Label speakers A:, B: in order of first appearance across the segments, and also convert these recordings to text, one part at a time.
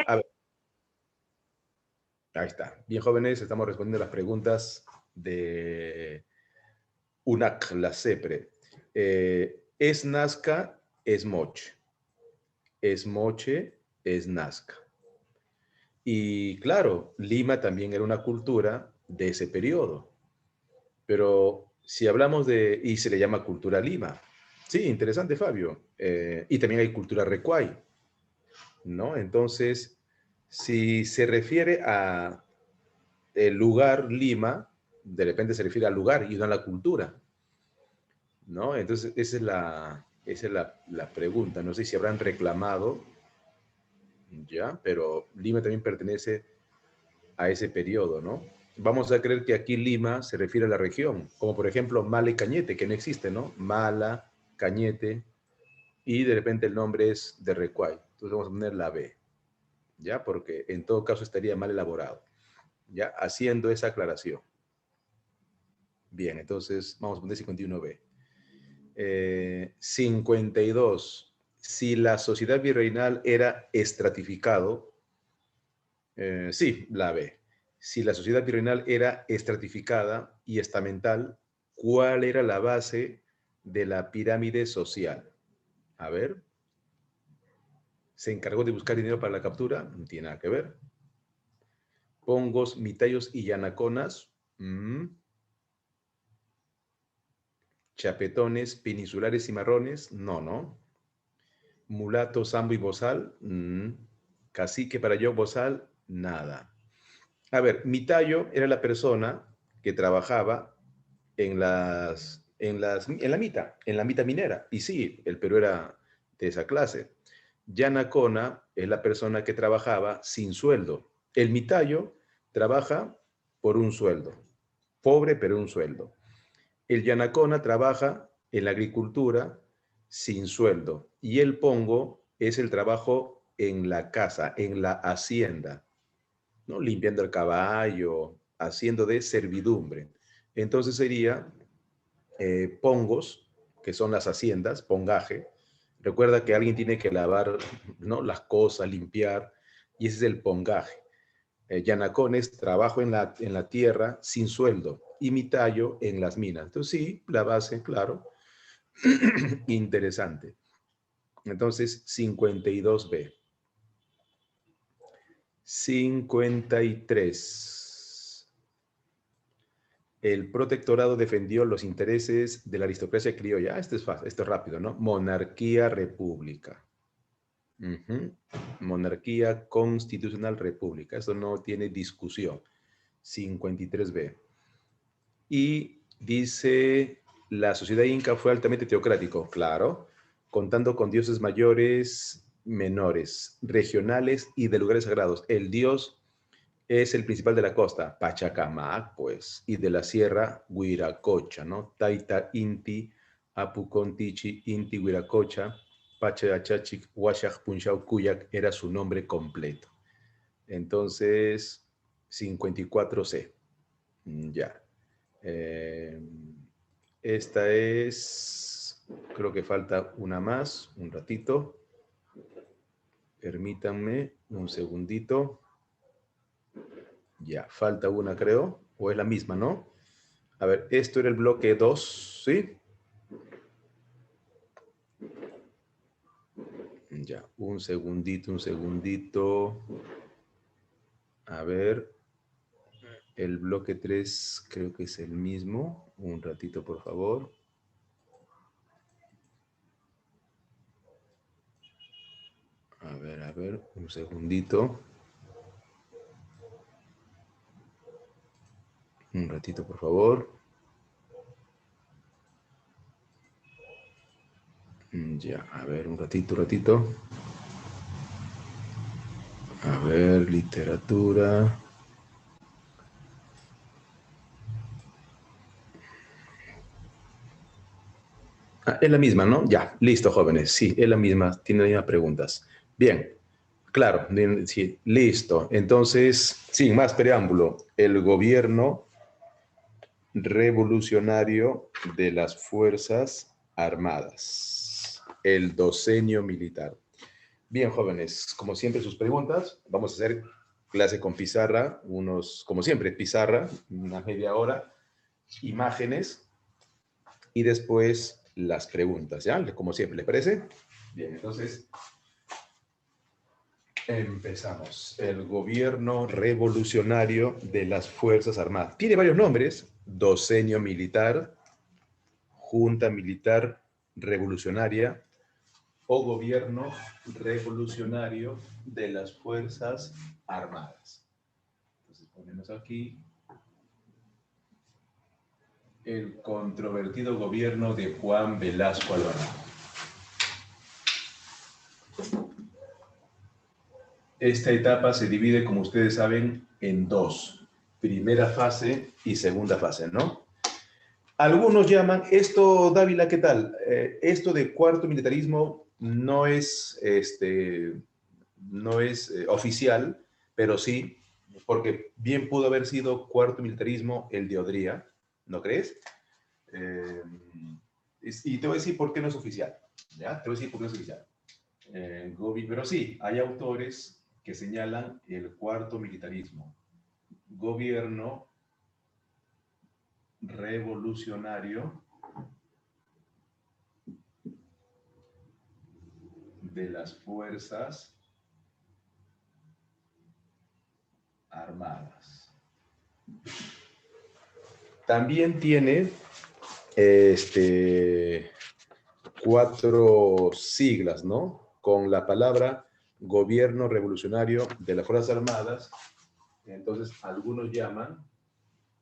A: A ver, ahí está. Bien, jóvenes, estamos respondiendo las preguntas de UNAC, la CEPRE. Es Nazca, es Moche. Es Moche, es Nazca. Y claro, Lima también era una cultura de ese periodo. Pero si hablamos de, y se le llama cultura Lima. Sí, interesante, Fabio. Y también hay cultura Recuay, ¿no? Entonces, si se refiere a el lugar Lima, de repente se refiere al lugar y no a la cultura, ¿no? Entonces, esa es la pregunta. No sé si habrán reclamado, ya, pero Lima también pertenece a ese periodo, ¿no? Vamos a creer que aquí Lima se refiere a la región, como por ejemplo Mala y Cañete, que no existe, ¿no? Mala, Cañete, y de repente el nombre es de Recuay. Entonces vamos a poner la B, ¿ya? Porque en todo caso estaría mal elaborado, ¿ya? Haciendo esa aclaración. Bien, entonces vamos a poner 51B. 52. Si la sociedad virreinal era estratificado, sí, la B. Si la sociedad virreinal era estratificada y estamental, ¿cuál era la base de la pirámide social? A ver, ¿se encargó de buscar dinero para la captura? No tiene nada que ver. Pongos, mitayos y yanaconas. Chapetones, peninsulares y marrones. No, no. Mulato, sambo y bozal. Cacique para yo, bozal. Nada. A ver, Mitayo era la persona que trabajaba en la mita minera. Y sí, el Perú era de esa clase. Yanacona es la persona que trabajaba sin sueldo. El Mitayo trabaja por un sueldo. Pobre, pero un sueldo. El Yanacona trabaja en la agricultura sin sueldo. Y el Pongo es el trabajo en la casa, en la hacienda, ¿no? Limpiando el caballo, haciendo de servidumbre. Entonces sería pongos, que son las haciendas, pongaje. Recuerda que alguien tiene que lavar, ¿no?, las cosas, limpiar, y ese es el pongaje. Yanacones, trabajo en la tierra sin sueldo, y Mitayo en las minas. Entonces sí, la base, claro, interesante. Entonces, 52B. 53. El protectorado defendió los intereses de la aristocracia criolla. Este es fácil, esto es rápido, ¿no? Monarquía, república. Monarquía constitucional, república. Eso no tiene discusión. 53B. Y dice, la sociedad inca fue altamente teocrático, claro, contando con dioses mayores, menores, regionales y de lugares sagrados. El dios es el principal de la costa, Pachacamac, pues, y de la sierra, Huiracocha, ¿no? Taita Inti, Apucontichi, Inti, Huiracocha, Pachachachic, Huachac, Punchau, Cuyac, era su nombre completo. Entonces, 54C. Ya. Esta es, creo que falta una más, un ratito. Permítanme un segundito. Ya, falta una, creo, o es la misma, ¿no? A ver, esto era el bloque 2, ¿sí? Ya, un segundito, un segundito. A ver, el bloque 3 creo que es el mismo. Un ratito, por favor. A ver, un segundito. Un ratito, por favor. Ya, a ver, un ratito, ratito. A ver, literatura. Ah, es la misma, ¿no? Ya, listo, jóvenes. Sí, es la misma. Tiene las mismas preguntas. Bien, claro, sí, listo. Entonces, sin más preámbulo, el gobierno revolucionario de las Fuerzas Armadas, el docenio militar. Bien, jóvenes, como siempre sus preguntas. Vamos a hacer clase con pizarra, como siempre, pizarra, una media hora, imágenes y después las preguntas, ¿ya? Como siempre, ¿les parece? Bien, entonces empezamos. El gobierno revolucionario de las Fuerzas Armadas. Tiene varios nombres: Docenio Militar, Junta Militar Revolucionaria o Gobierno Revolucionario de las Fuerzas Armadas. Entonces ponemos aquí el controvertido gobierno de Juan Velasco Alvarado. Esta etapa se divide, como ustedes saben, en dos: primera fase y segunda fase, ¿no? Algunos llaman esto, Dávila, ¿qué tal? Esto de cuarto militarismo no es, oficial, pero sí, porque bien pudo haber sido cuarto militarismo el de Odría, ¿no crees? Y te voy a decir por qué no es oficial, ¿ya? Te voy a decir por qué no es oficial. Pero sí, hay autores que señalan el cuarto militarismo, gobierno revolucionario de las Fuerzas Armadas. También tiene 4 siglas, ¿no? Con la palabra Gobierno Revolucionario de las Fuerzas Armadas. Entonces, algunos llaman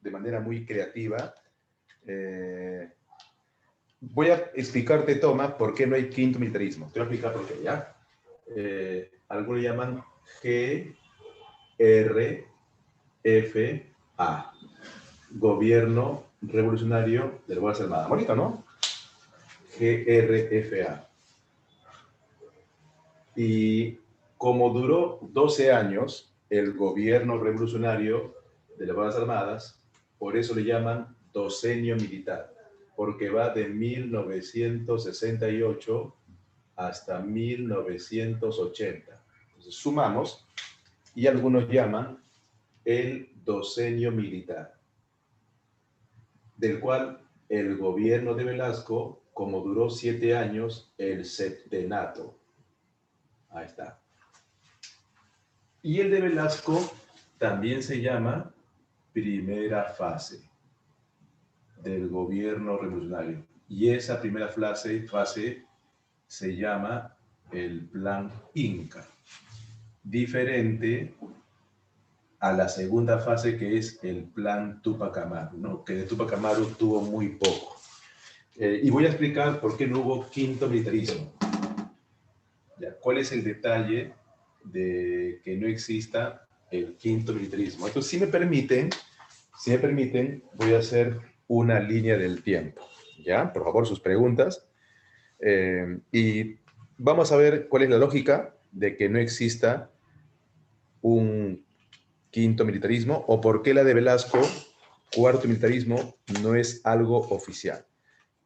A: de manera muy creativa. Voy a explicarte, Toma, por qué no hay quinto militarismo. Te voy a explicar por qué, ¿ya? Algunos llaman GRFA, Gobierno Revolucionario de las Fuerzas Armadas. Bonito, ¿no? GRFA. Y como duró 12 años el gobierno revolucionario de las Fuerzas Armadas, por eso le llaman docenio militar, porque va de 1968 hasta 1980. Entonces sumamos y algunos llaman el docenio militar, del cual el gobierno de Velasco, como duró 7 años, el septenato. Ahí está. Y el de Velasco también se llama primera fase del gobierno revolucionario. Y esa primera fase se llama el Plan Inca, diferente a la segunda fase, que es el Plan Tupac Amaru, ¿no? Que de Tupac Amaru tuvo muy poco. Y voy a explicar por qué no hubo quinto militarismo. ¿Ya? ¿Cuál es el detalle de que no exista el quinto militarismo? Entonces, si me permiten, voy a hacer una línea del tiempo. ¿Ya? Por favor, sus preguntas. Y vamos a ver cuál es la lógica de que no exista un quinto militarismo o por qué la de Velasco, cuarto militarismo, no es algo oficial.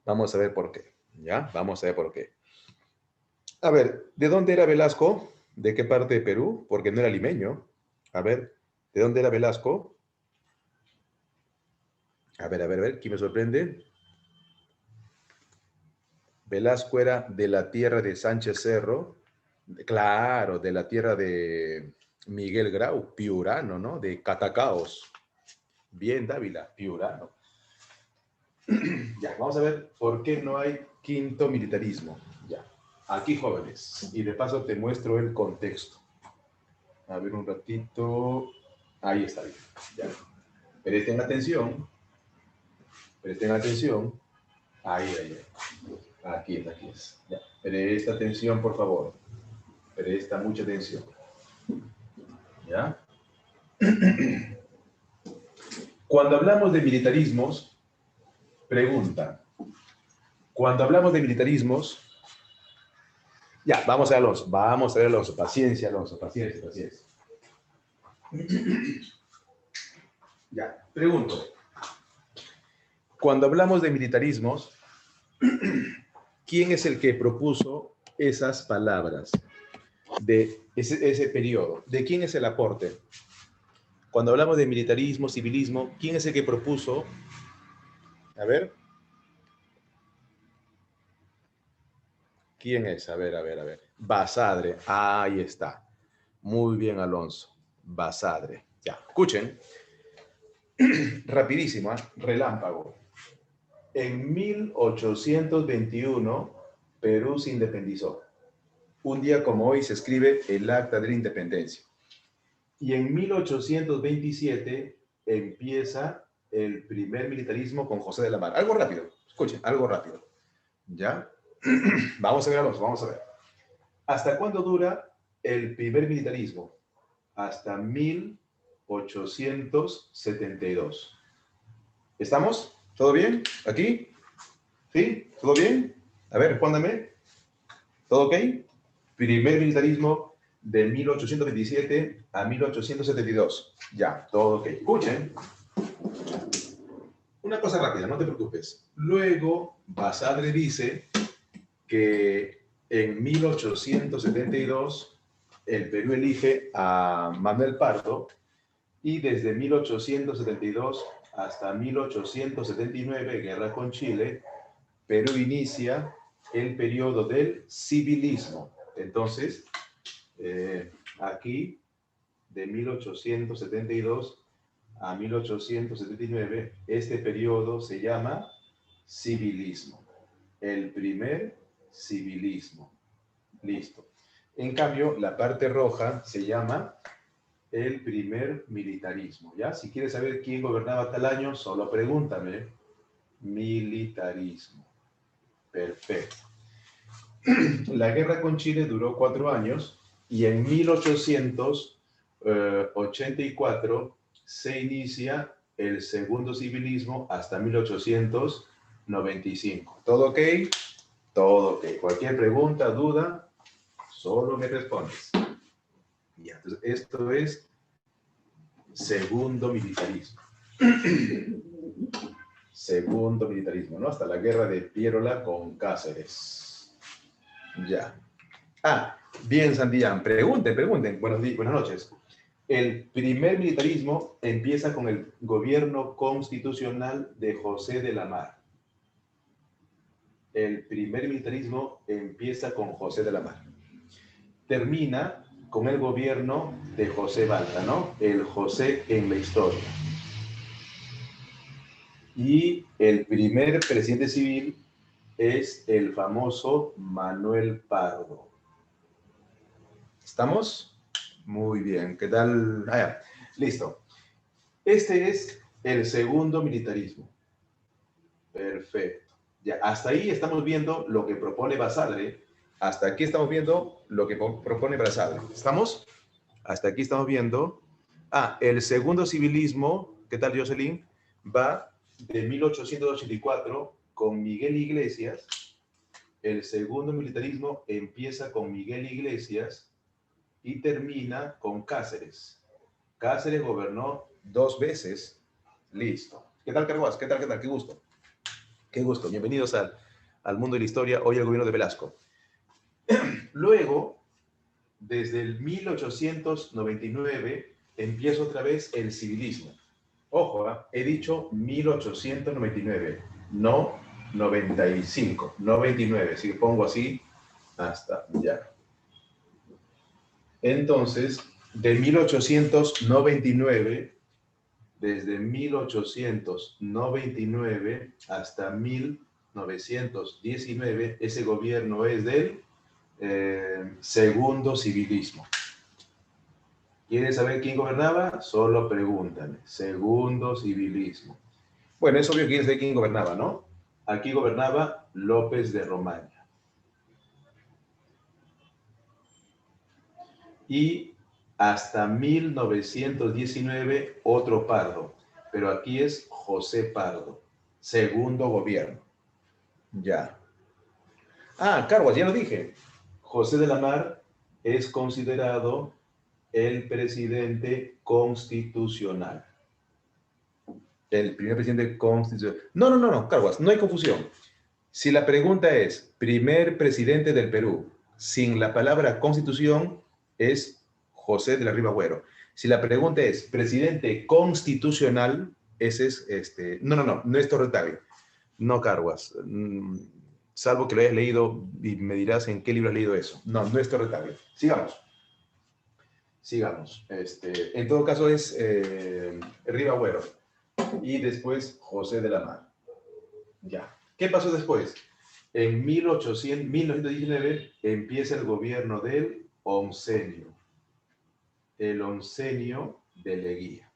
A: Vamos a ver por qué. ¿Ya? Vamos a ver por qué. A ver, ¿de dónde era Velasco? ¿De qué parte de Perú? Porque no era limeño. A ver, ¿de dónde era Velasco? A ver, ¿quién me sorprende? Velasco era de la tierra de Sánchez Cerro, claro, de la tierra de Miguel Grau, piurano, ¿no? De Catacaos. Bien, Dávila, piurano. Ya, vamos a ver por qué no hay quinto militarismo. Ya, aquí, jóvenes, y de paso te muestro el contexto. A ver un ratito. Ahí está bien. Ya. Presten atención. Presten atención. Ahí. Aquí es. Ya. Presta atención, por favor. Presta mucha atención. ¿Ya? Cuando hablamos de militarismos, pregunta. Cuando hablamos de militarismos, ya, vamos a ver, Alonso. Paciencia, Alonso, paciencia. Ya, pregunto. Cuando hablamos de militarismos, ¿quién es el que propuso esas palabras? de ese periodo. ¿De quién es el aporte? Cuando hablamos de militarismo, civilismo, ¿quién es el que propuso? A ver. ¿Quién es? A ver, a ver, a ver. Basadre. Ahí está. Muy bien, Alonso. Basadre. Ya, escuchen. Rapidísimo, ¿eh? Relámpago. En 1821, Perú se independizó. Un día como hoy se escribe el Acta de la Independencia. Y en 1827 empieza el primer militarismo con José de la Mar. Algo rápido, escuchen, algo rápido. ¿Ya? Vamos a ver, Alonso, vamos a ver. ¿Hasta cuándo dura el primer militarismo? Hasta 1872. ¿Estamos? ¿Todo bien? ¿Aquí? ¿Sí? ¿Todo bien? A ver, respóndame. ¿Todo ok? Primer militarismo de 1827 a 1872. Ya, todo ok. Escuchen. Una cosa rápida, no te preocupes. Luego, Basadre dice que en 1872 el Perú elige a Manuel Pardo y desde 1872 hasta 1879, guerra con Chile, Perú inicia el periodo del civilismo. Entonces, aquí, de 1872 a 1879, este periodo se llama civilismo. El primer civilismo. Listo. En cambio, la parte roja se llama el primer militarismo. ¿Ya? Si quieres saber quién gobernaba tal año, solo pregúntame. Militarismo. Perfecto. La guerra con Chile duró 4 años y en 1884 se inicia el segundo civilismo hasta 1895. ¿Todo ok? Todo ok. Cualquier pregunta, duda, solo me respondes. Ya, entonces, esto es segundo militarismo. Segundo militarismo, ¿no? Hasta la guerra de Piérola con Cáceres. Ya. Ah, bien, Santillán. Pregunten. Buenas noches. El primer militarismo empieza con el gobierno constitucional de José de la Mar. El primer militarismo empieza con José de la Mar. Termina con el gobierno de José Balta, ¿no? El José en la historia. Y el primer presidente civil es el famoso Manuel Pardo. ¿Estamos? Muy bien. ¿Qué tal? Ah, ya. Listo. Este es el segundo militarismo. Perfecto. Ya, hasta ahí estamos viendo lo que propone Basadre. Hasta aquí estamos viendo lo que propone Basadre. ¿Estamos? Hasta aquí estamos viendo. Ah, el segundo civilismo, ¿qué tal, Jocelyn? Va de 1884 con Miguel Iglesias. El segundo militarismo empieza con Miguel Iglesias y termina con Cáceres. Cáceres gobernó 2 veces. Listo. ¿Qué tal, Carguas? ¿Qué tal? ¿Qué tal? Qué gusto. Qué gusto. Bienvenidos al mundo de la historia. Hoy el gobierno de Velasco. Luego, desde el 1899, empieza otra vez el civilismo. Ojo, he dicho 1899, no 95, no 29. Si pongo así, hasta ya. Entonces, de 1899, desde 1899 hasta 1919, ese gobierno es del segundo civilismo. ¿Quieres saber quién gobernaba? Solo pregúntame. Segundo civilismo. Bueno, es obvio que quieres saber quién gobernaba, ¿no? Aquí gobernaba López de Romaña. Y hasta 1919 otro Pardo, pero aquí es José Pardo, segundo gobierno. Ya. Ah, Carlos, ya lo dije. José de la Mar es considerado el presidente constitucional. El primer presidente constitucional. No, Carlos, no hay confusión. Si la pregunta es primer presidente del Perú, sin la palabra constitución, es José de la Riva Agüero. Si la pregunta es presidente constitucional, ese es no es Torre. No, Carguas. Salvo que lo hayas leído y me dirás en qué libro has leído eso. No, no es Torre. Sigamos. En todo caso es Riva Agüero. Y después José de la Mar. Ya. ¿Qué pasó después? En 1919 empieza el gobierno del oncenio. El oncenio de Leguía.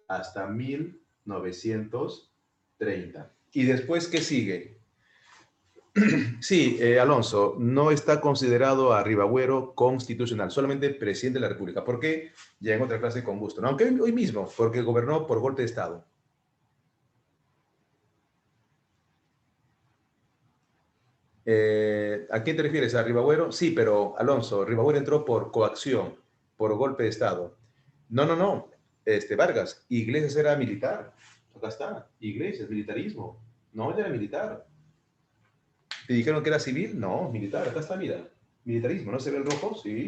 A: Hasta 1930. ¿Y después qué sigue? Sí, Alonso, no está considerado a Ribagüero constitucional, solamente presidente de la República. ¿Por qué? Ya en otra clase con gusto, ¿no? Aunque hoy mismo, porque gobernó por golpe de Estado. ¿A quién te refieres? ¿A Ribagüero? Sí, pero Alonso, Ribagüero entró por coacción, por golpe de Estado. No. Vargas, Iglesias era militar. Acá está, Iglesias, militarismo. No, él era militar. ¿Te dijeron que era civil? No, militar. Acá está, mira. Militarismo, ¿no se ve el rojo? Sí.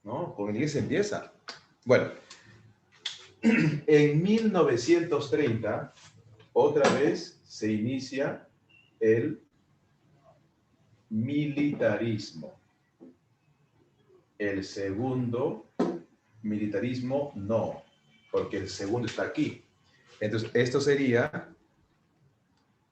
A: No, con Iglesias empieza. Bueno, en 1930, otra vez se inicia el militarismo. El segundo militarismo no, porque el segundo está aquí. Entonces, esto sería,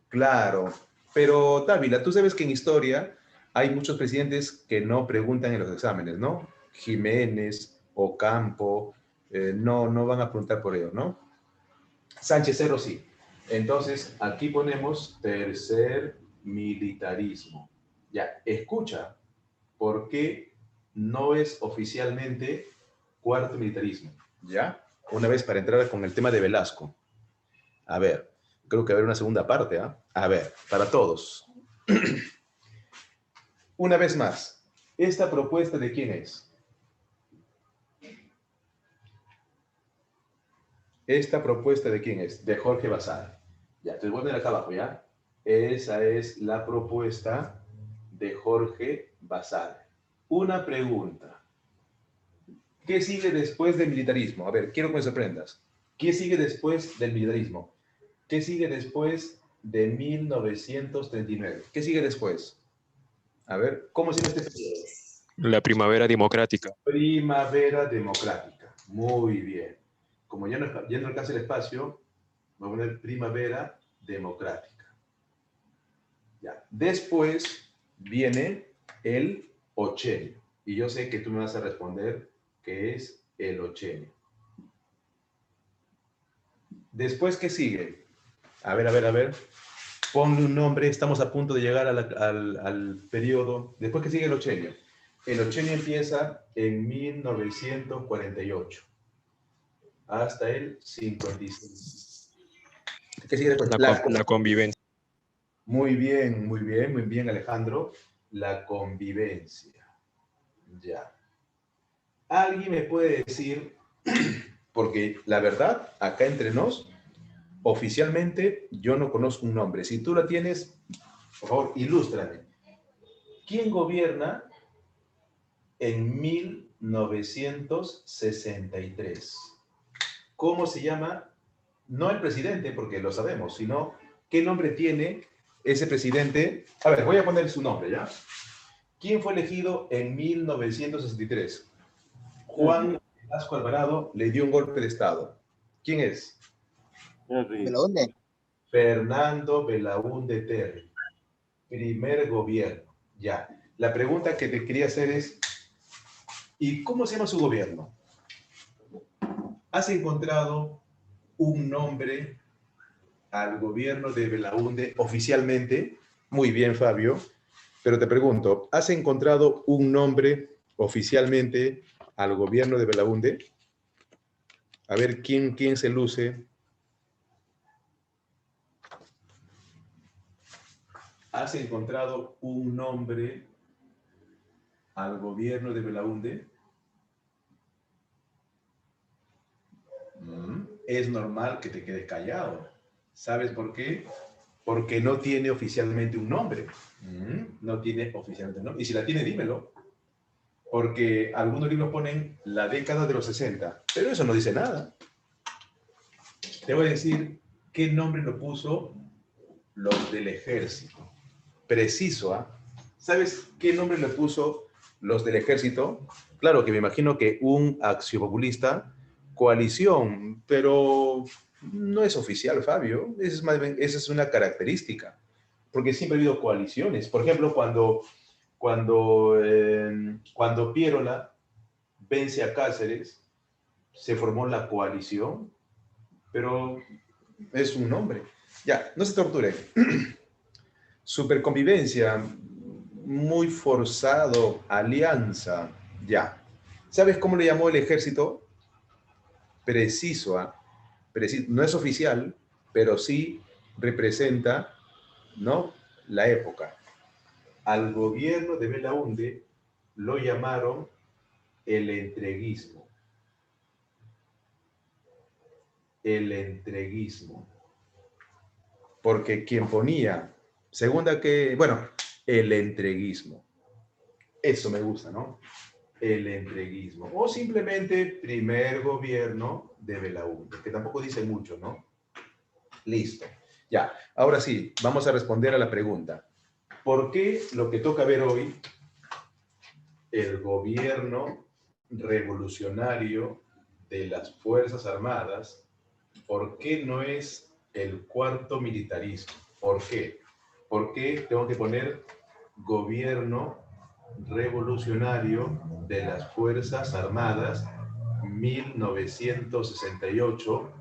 A: claro, pero Dávila, tú sabes que en historia hay muchos presidentes que no preguntan en los exámenes, ¿no? Jiménez, Ocampo, no van a preguntar por ello, ¿no? Sánchez Cerro sí. Entonces, aquí ponemos tercer militarismo. Ya, escucha, ¿por qué no es oficialmente cuarto militarismo? ¿Ya? Una vez para entrar con el tema de Velasco. A ver, creo que va a haber una segunda parte, ¿ah? A ver, para todos. Una vez más, ¿esta propuesta de quién es? ¿Esta propuesta de quién es? De Jorge Basal. Ya, entonces voy a poner acá abajo, ¿ya? Esa es la propuesta de Jorge Basal. Una pregunta. ¿Qué sigue después del militarismo? A ver, quiero que me sorprendas. ¿Qué sigue después del militarismo? ¿Qué sigue después de 1939? ¿Qué sigue después? A ver, ¿cómo se llama este periodo?
B: La primavera democrática.
A: Primavera democrática. Muy bien. Como ya no alcanza el espacio, voy a poner primavera democrática. Ya. Después viene el ochenio. Y yo sé que tú me vas a responder que es el ochenio. Después, ¿qué sigue? A ver. Ponle un nombre, estamos a punto de llegar al periodo. Después que sigue el ochenio. El ochenio empieza en 1948 hasta el 55. ¿Qué sigue después?
B: La convivencia.
A: Muy bien, Alejandro. La convivencia. Ya. ¿Alguien me puede decir, porque la verdad, acá entre nos, oficialmente yo no conozco un nombre. Si tú la tienes, por favor, ilústrame. ¿Quién gobierna en 1963? ¿Cómo se llama? No el presidente, porque lo sabemos, sino qué nombre tiene ese presidente. A ver, voy a poner su nombre, ¿ya? ¿Quién fue elegido en 1963? Juan Velasco Alvarado le dio un golpe de Estado. ¿Quién es?
C: ¿Belaúnde?
A: Fernando Belaúnde Terry. Primer gobierno. Ya. La pregunta que te quería hacer es, ¿y cómo se llama su gobierno? ¿Has encontrado un nombre al gobierno de Belaúnde oficialmente? Muy bien, Fabio. Pero te pregunto, ¿has encontrado un nombre oficialmente al gobierno de Belaúnde? A ver, ¿quién se luce? ¿Has encontrado un nombre al gobierno de Belaúnde? Es normal que te quedes callado. ¿Sabes por qué? Porque no tiene oficialmente un nombre. No tiene oficialmente un nombre. Y si la tiene, dímelo. Porque algunos libros ponen la década de los 60, pero eso no dice nada. Te voy a decir qué nombre lo puso los del ejército. Preciso, ¿ah? ¿Sabes qué nombre le puso los del ejército? Claro que me imagino que un axiopopulista, coalición, pero no es oficial, Fabio. Esa es una característica, porque siempre ha habido coaliciones. Por ejemplo, cuando Piérola vence a Cáceres, se formó la coalición, pero es un nombre. Ya, no se torturen. Superconvivencia, muy forzado, alianza, ya. ¿Sabes cómo le llamó el ejército? Preciso, ¿ah? No es oficial, pero sí representa, ¿no?, la época. Al gobierno de Belaúnde lo llamaron el entreguismo. El entreguismo. Porque quien ponía, el entreguismo. Eso me gusta, ¿no? El entreguismo. O simplemente primer gobierno de Belaúnde, que tampoco dice mucho, ¿no? Listo. Ya, ahora sí, vamos a responder a la pregunta. ¿Por qué lo que toca ver hoy, el gobierno revolucionario de las Fuerzas Armadas, por qué no es el cuarto militarismo? ¿Por qué? ¿Por qué tengo que poner gobierno revolucionario de las Fuerzas Armadas 1968,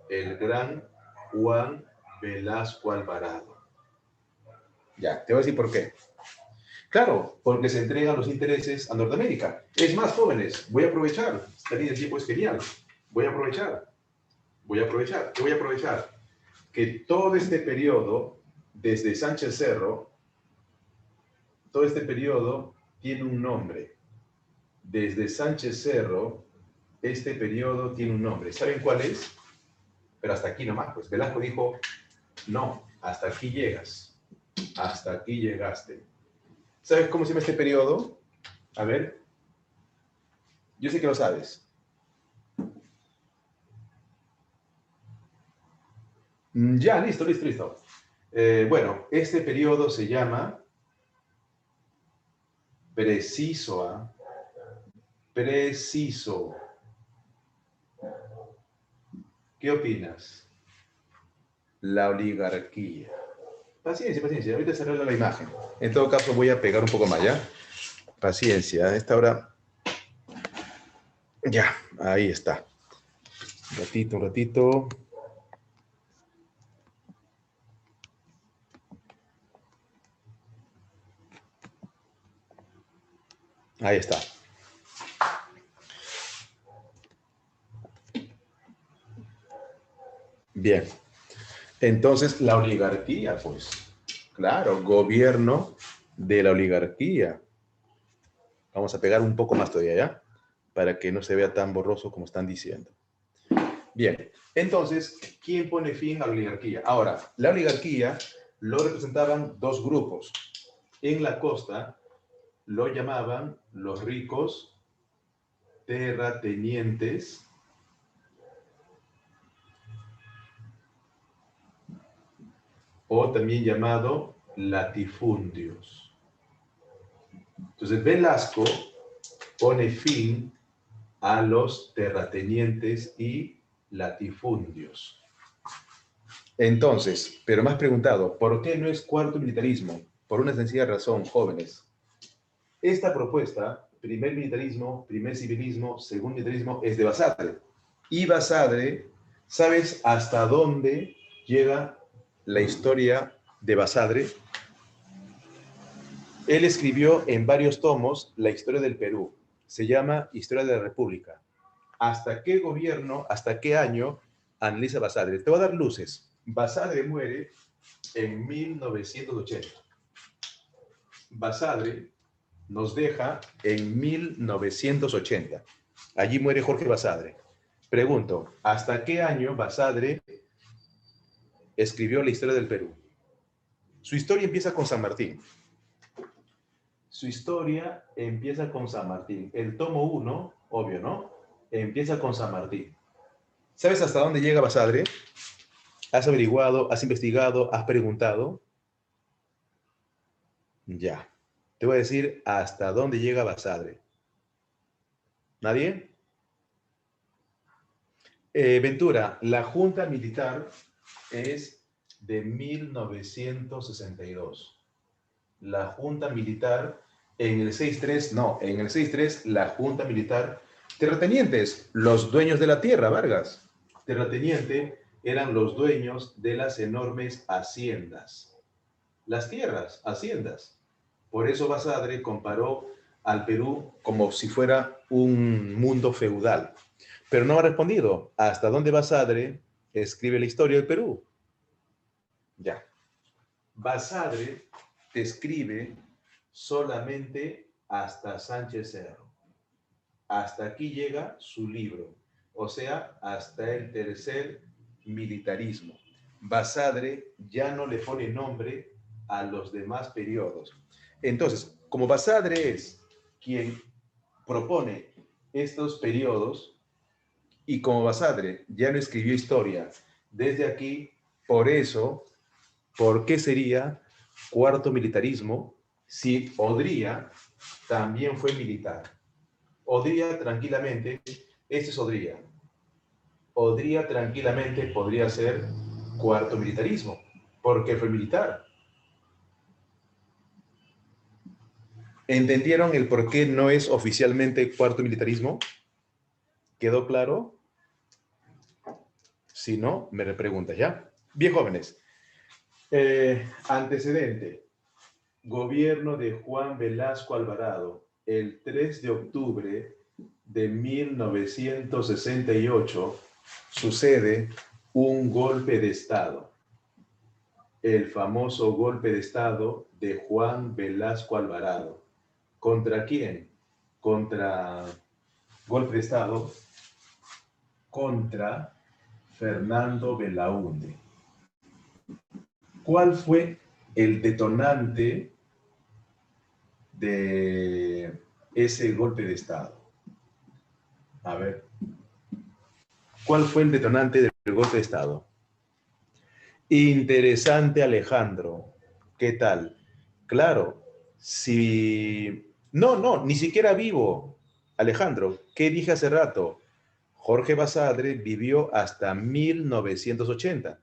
A: el gran Juan Velasco Alvarado? Ya, te voy a decir por qué. Claro, porque se entregan los intereses a Norteamérica. Es más, jóvenes, voy a aprovechar. Esta línea de tiempo es genial. Voy a aprovechar. ¿Qué voy a aprovechar? Que todo este periodo, desde Sánchez Cerro, todo este periodo tiene un nombre. Desde Sánchez Cerro, este periodo tiene un nombre. ¿Saben cuál es? Pero hasta aquí nomás. Pues Velasco dijo, no, hasta aquí llegas. Hasta aquí llegaste. ¿Sabes cómo se llama este periodo? A ver. Yo sé que lo sabes. Ya, listo. Bueno, este periodo se llama preciso, ¿ah? Preciso. ¿Qué opinas? La oligarquía. Paciencia. Ahorita se arregla la imagen. En todo caso, voy a pegar un poco más, ¿ya? Paciencia. A esta hora... Ya, ahí está. Un ratito. Ahí está. Bien. Entonces, la oligarquía, pues. Claro, gobierno de la oligarquía. Vamos a pegar un poco más todavía, ¿ya? Para que no se vea tan borroso como están diciendo. Bien. Entonces, ¿quién pone fin a la oligarquía? Ahora, la oligarquía lo representaban dos grupos. En la costa lo llamaban los ricos terratenientes o también llamado latifundios. Entonces, Velasco pone fin a los terratenientes y latifundios. Entonces, pero me has preguntado, ¿por qué no es cuarto militarismo? Por una sencilla razón, jóvenes. Esta propuesta, primer militarismo, primer civilismo, segundo militarismo, es de Basadre. Y Basadre, ¿sabes hasta dónde llega la historia de Basadre? Él escribió en varios tomos la historia del Perú. Se llama Historia de la República. ¿Hasta qué gobierno, hasta qué año analiza Basadre? Te voy a dar luces. Basadre muere en 1980. Basadre nos deja en 1980. Allí muere Jorge Basadre. Pregunto, ¿hasta qué año Basadre escribió la historia del Perú? Su historia empieza con San Martín. Su historia empieza con San Martín. El tomo 1, obvio, ¿no? Empieza con San Martín. ¿Sabes hasta dónde llega Basadre? ¿Has averiguado, has investigado, has preguntado? Ya. Te voy a decir hasta dónde llega Basadre. ¿Nadie? Ventura, la Junta Militar es de 1962. La Junta Militar en el 6-3, no, en el 6-3 la Junta Militar, terratenientes, los dueños de la tierra, Vargas. Terrateniente eran los dueños de las enormes haciendas. Las tierras, haciendas. Por eso Basadre comparó al Perú como si fuera un mundo feudal. Pero no ha respondido. ¿Hasta dónde Basadre escribe la historia del Perú? Ya. Basadre te escribe solamente hasta Sánchez Cerro. Hasta aquí llega su libro. O sea, hasta el tercer militarismo. Basadre ya no le pone nombre a los demás periodos. Entonces, como Basadre es quien propone estos periodos, y como Basadre ya no escribió historia desde aquí, por eso, ¿por qué sería cuarto militarismo si Odría también fue militar? Odría tranquilamente, este es Odría. Odría tranquilamente podría ser cuarto militarismo, porque fue militar. ¿Entendieron el por qué no es oficialmente cuarto militarismo? ¿Quedó claro? Si no, me repreguntas, ¿ya? Bien, jóvenes. Antecedente. Gobierno de Juan Velasco Alvarado. El 3 de octubre de 1968 sucede un golpe de Estado. El famoso golpe de Estado de Juan Velasco Alvarado. ¿Contra quién? Contra golpe de Estado. Contra Fernando Belaúnde. ¿Cuál fue el detonante de ese golpe de Estado? A ver. ¿Cuál fue el detonante del golpe de Estado? Interesante, Alejandro. ¿Qué tal? Claro, si... No, ni siquiera vivo. Alejandro, ¿qué dije hace rato? Jorge Basadre vivió hasta 1980.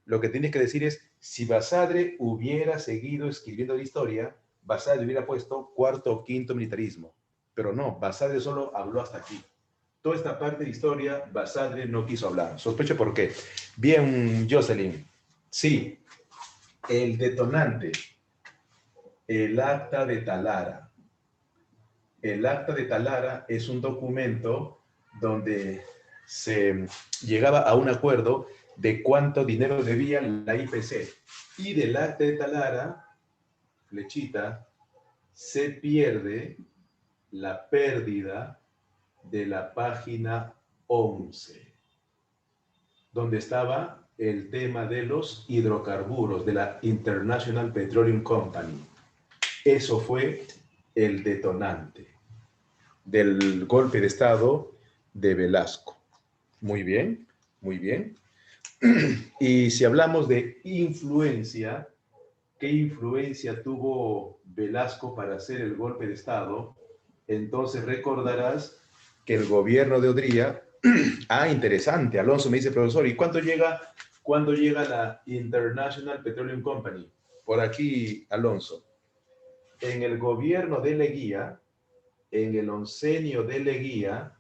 A: Lo que tienes que decir es, si Basadre hubiera seguido escribiendo la historia, Basadre hubiera puesto cuarto o quinto militarismo. Pero no, Basadre solo habló hasta aquí. Toda esta parte de historia, Basadre no quiso hablar. Sospecho por qué. Bien, Jocelyn. Sí, el detonante, el Acta de Talara. El Acta de Talara es un documento donde se llegaba a un acuerdo de cuánto dinero debía la IPC. Y del Acta de Talara, flechita, se pierde la pérdida de la página 11, donde estaba el tema de los hidrocarburos de la International Petroleum Company. Eso fue el detonante del golpe de Estado de Velasco. Muy bien, muy bien. Y si hablamos de influencia, ¿qué influencia tuvo Velasco para hacer el golpe de Estado? Entonces recordarás que el gobierno de Odría, interesante, Alonso me dice, profesor, ¿y cuándo llega la International Petroleum Company? Por aquí, Alonso. En el gobierno de Leguía, en el oncenio de Leguía,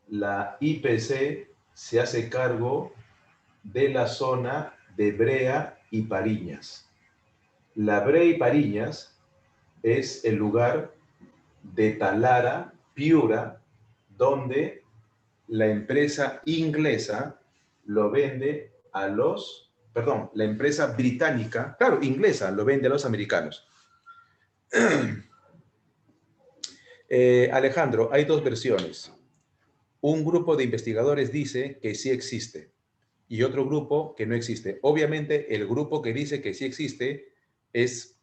A: la IPC se hace cargo de la zona de Brea y Pariñas. La Brea y Pariñas es el lugar de Talara, Piura, donde la empresa inglesa lo vende a la empresa británica, claro, inglesa, lo vende a los americanos. Alejandro, hay dos versiones. Un grupo de investigadores dice que sí existe y otro grupo que no existe. Obviamente, el grupo que dice que sí existe es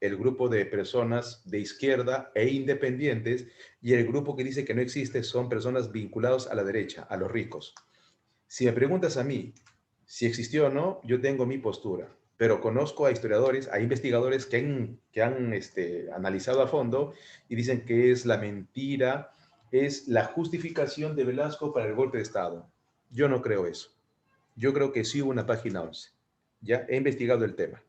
A: el grupo de personas de izquierda e independientes, y el grupo que dice que no existe son personas vinculadas a la derecha, a los ricos. Si me preguntas a mí si existió o no, yo tengo mi postura, pero conozco a historiadores, a investigadores que han analizado a fondo y dicen que es la mentira, es la justificación de Velasco para el golpe de Estado. Yo no creo eso. Yo creo que sí hubo una página 11. Ya he investigado el tema.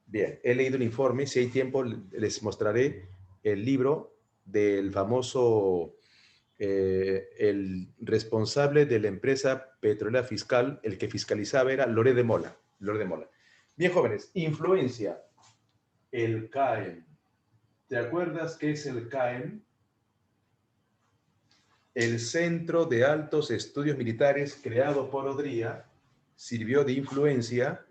A: Bien, he leído el informe. Si hay tiempo, les mostraré el libro del famoso, el responsable de la empresa petrolera fiscal, el que fiscalizaba era Loré de Mola. Loré de Mola. Bien, jóvenes, influencia. El CAEM. ¿Te acuerdas qué es el CAEM? El Centro de Altos Estudios Militares, creado por Odría, sirvió de influencia.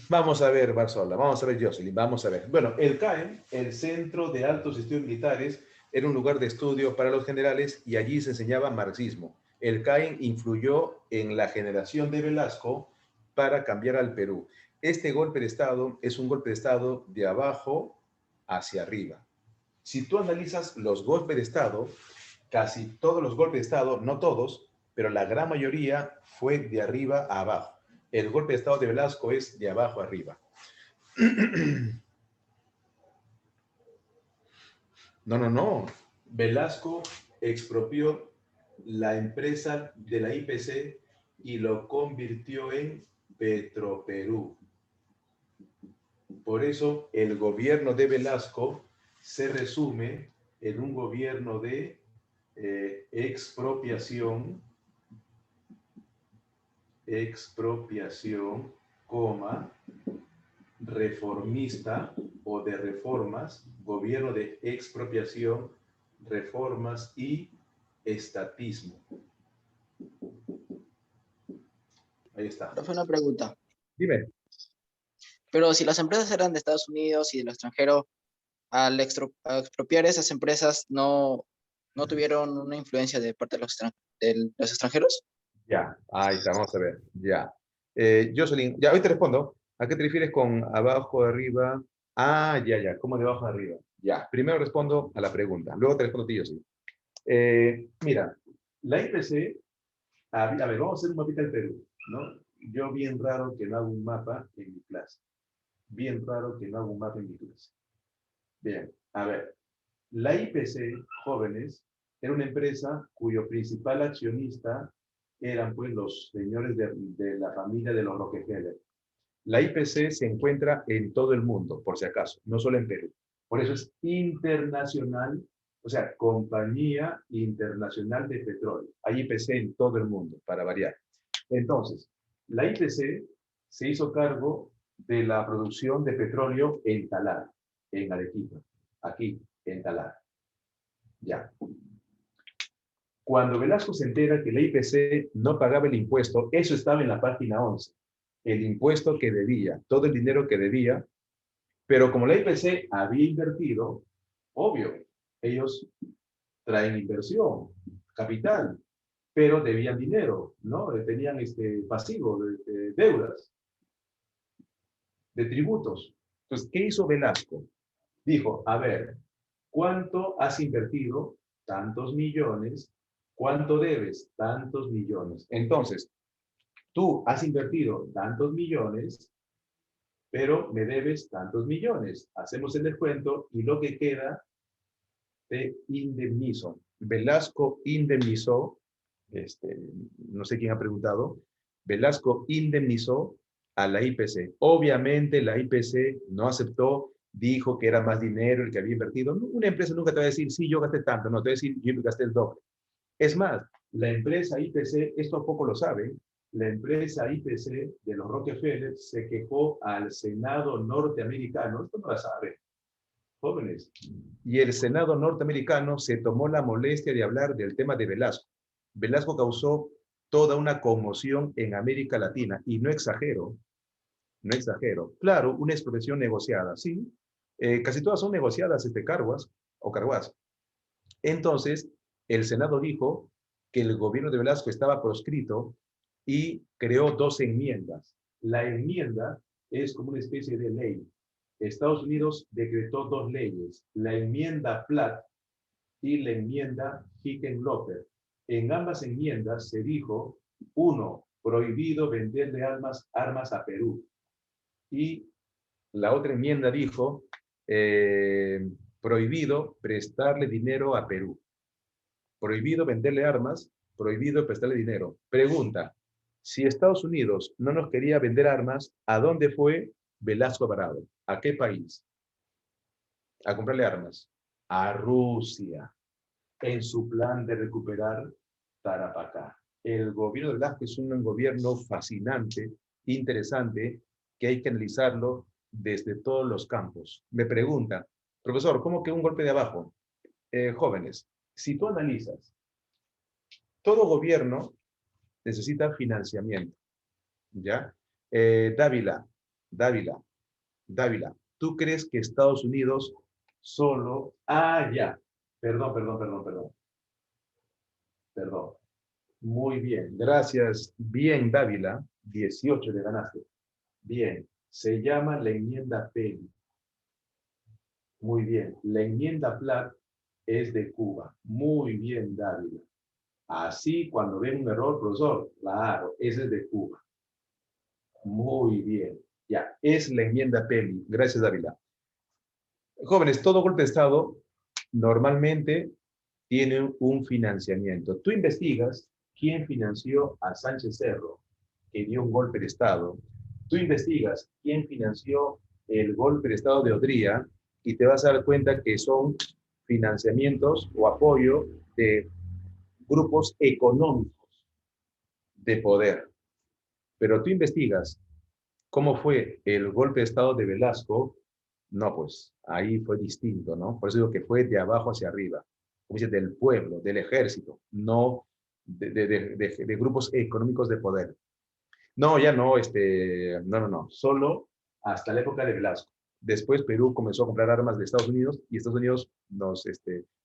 A: Vamos a ver, Barzola, vamos a ver, Jocelyn, vamos a ver. Bueno, el CAEM, el Centro de Altos Estudios Militares, era un lugar de estudio para los generales y allí se enseñaba marxismo. El CAEM influyó en la generación de Velasco para cambiar al Perú. Este golpe de Estado es un golpe de Estado de abajo hacia arriba. Si tú analizas los golpes de Estado, casi todos los golpes de Estado, no todos, pero la gran mayoría fue de arriba a abajo. El golpe de Estado de Velasco es de abajo a arriba. No. Velasco expropió la empresa de la IPC y lo convirtió en Petroperú. Por eso el gobierno de Velasco se resume en un gobierno de expropiación, reformista o de reformas, gobierno de expropiación, reformas y estatismo. Ahí está.
C: Profe, una pregunta.
A: Dime.
C: Pero si las empresas eran de Estados Unidos y del extranjero, al expropiar esas empresas, ¿no tuvieron una influencia de parte de los extranjeros?
A: Ya, ahí está, vamos a ver. Ya. Jocelyn, ya, hoy te respondo. ¿A qué te refieres con abajo, arriba? Ah, ya, ¿cómo de abajo a arriba? Ya, primero respondo a la pregunta, luego te respondo a ti, Jocelyn. Mira, la IPC, a ver, vamos a hacer un mapita del Perú, ¿no? Yo bien raro que no hago un mapa en mi clase. Bien raro que no hago un mapa en mi clase. Bien, a ver, la IPC, jóvenes, era una empresa cuyo principal accionista eran pues los señores de la familia de los Rockefeller. La IPC se encuentra en todo el mundo, por si acaso, no solo en Perú. Por eso es internacional, o sea, Compañía Internacional de Petróleo. Hay IPC en todo el mundo, para variar. Entonces, la IPC se hizo cargo de la producción de petróleo en Talar, en Arequipa, aquí, en Talar. Ya. Cuando Velasco se entera que la IPC no pagaba el impuesto, eso estaba en la página 11, el impuesto que debía, todo el dinero que debía, pero como la IPC había invertido, obvio, ellos traen inversión, capital, pero debían dinero, ¿no? Tenían pasivo, deudas, de tributos. Entonces, ¿qué hizo Velasco? Dijo, a ver, ¿cuánto has invertido? Tantos millones. ¿Cuánto debes? Tantos millones. Entonces, tú has invertido tantos millones, pero me debes tantos millones. Hacemos el descuento y lo que queda te indemnizo. Velasco indemnizó, no sé quién ha preguntado, Velasco indemnizó a la IPC. Obviamente la IPC no aceptó, dijo que era más dinero el que había invertido. Una empresa nunca te va a decir, sí, yo gasté tanto, no, te va a decir, yo gasté el doble. Es más, la empresa IPC, esto poco lo saben, la empresa IPC de los Rockefeller se quejó al Senado norteamericano, esto no lo saben, jóvenes, y el Senado norteamericano se tomó la molestia de hablar del tema de Velasco. Velasco causó toda una conmoción en América Latina, y no exagero, no exagero. Claro, una expropiación negociada, sí, casi todas son negociadas, carguas o carguas. Entonces, el Senado dijo que el gobierno de Velasco estaba proscrito y creó dos enmiendas. La enmienda es como una especie de ley. Estados Unidos decretó dos leyes, la enmienda Platt y la enmienda Hickenlooper. En ambas enmiendas se dijo, uno, prohibido venderle armas a Perú. Y la otra enmienda dijo, prohibido prestarle dinero a Perú. Prohibido venderle armas, prohibido prestarle dinero. Pregunta, si Estados Unidos no nos quería vender armas, ¿a dónde fue Velasco Alvarado? ¿A qué país? A comprarle armas. A Rusia, en su plan de recuperar Tarapacá. El gobierno de Velasco es un gobierno fascinante, interesante, que hay que analizarlo desde todos los campos. Me pregunta, profesor, ¿cómo que un golpe de abajo? Jóvenes, si tú analizas, todo gobierno necesita financiamiento, ¿ya? Dávila, Dávila, Dávila, ¿tú crees que Estados Unidos solo... Ah, ya, perdón. Muy bien, gracias. Bien, Dávila, 18 le ganaste. Bien, se llama la enmienda Penny. Muy bien, la enmienda Platt es de Cuba. Muy bien, Dávila. Así, cuando ven un error, profesor, claro, ese es de Cuba. Muy bien. Ya, es la enmienda Penny. Gracias, Dávila. Jóvenes, todo golpe de Estado normalmente tiene un financiamiento. Tú investigas quién financió a Sánchez Cerro, que dio un golpe de Estado. Tú investigas quién financió el golpe de Estado de Odría y te vas a dar cuenta que son financiamientos o apoyo de grupos económicos de poder. Pero tú investigas cómo fue el golpe de Estado de Velasco, no, pues ahí fue distinto, ¿no? Por eso digo que fue de abajo hacia arriba, como dice, del pueblo, del ejército, no de grupos económicos de poder. No, ya no, no, solo hasta la época de Velasco. Después Perú comenzó a comprar armas de Estados Unidos y Estados Unidos nos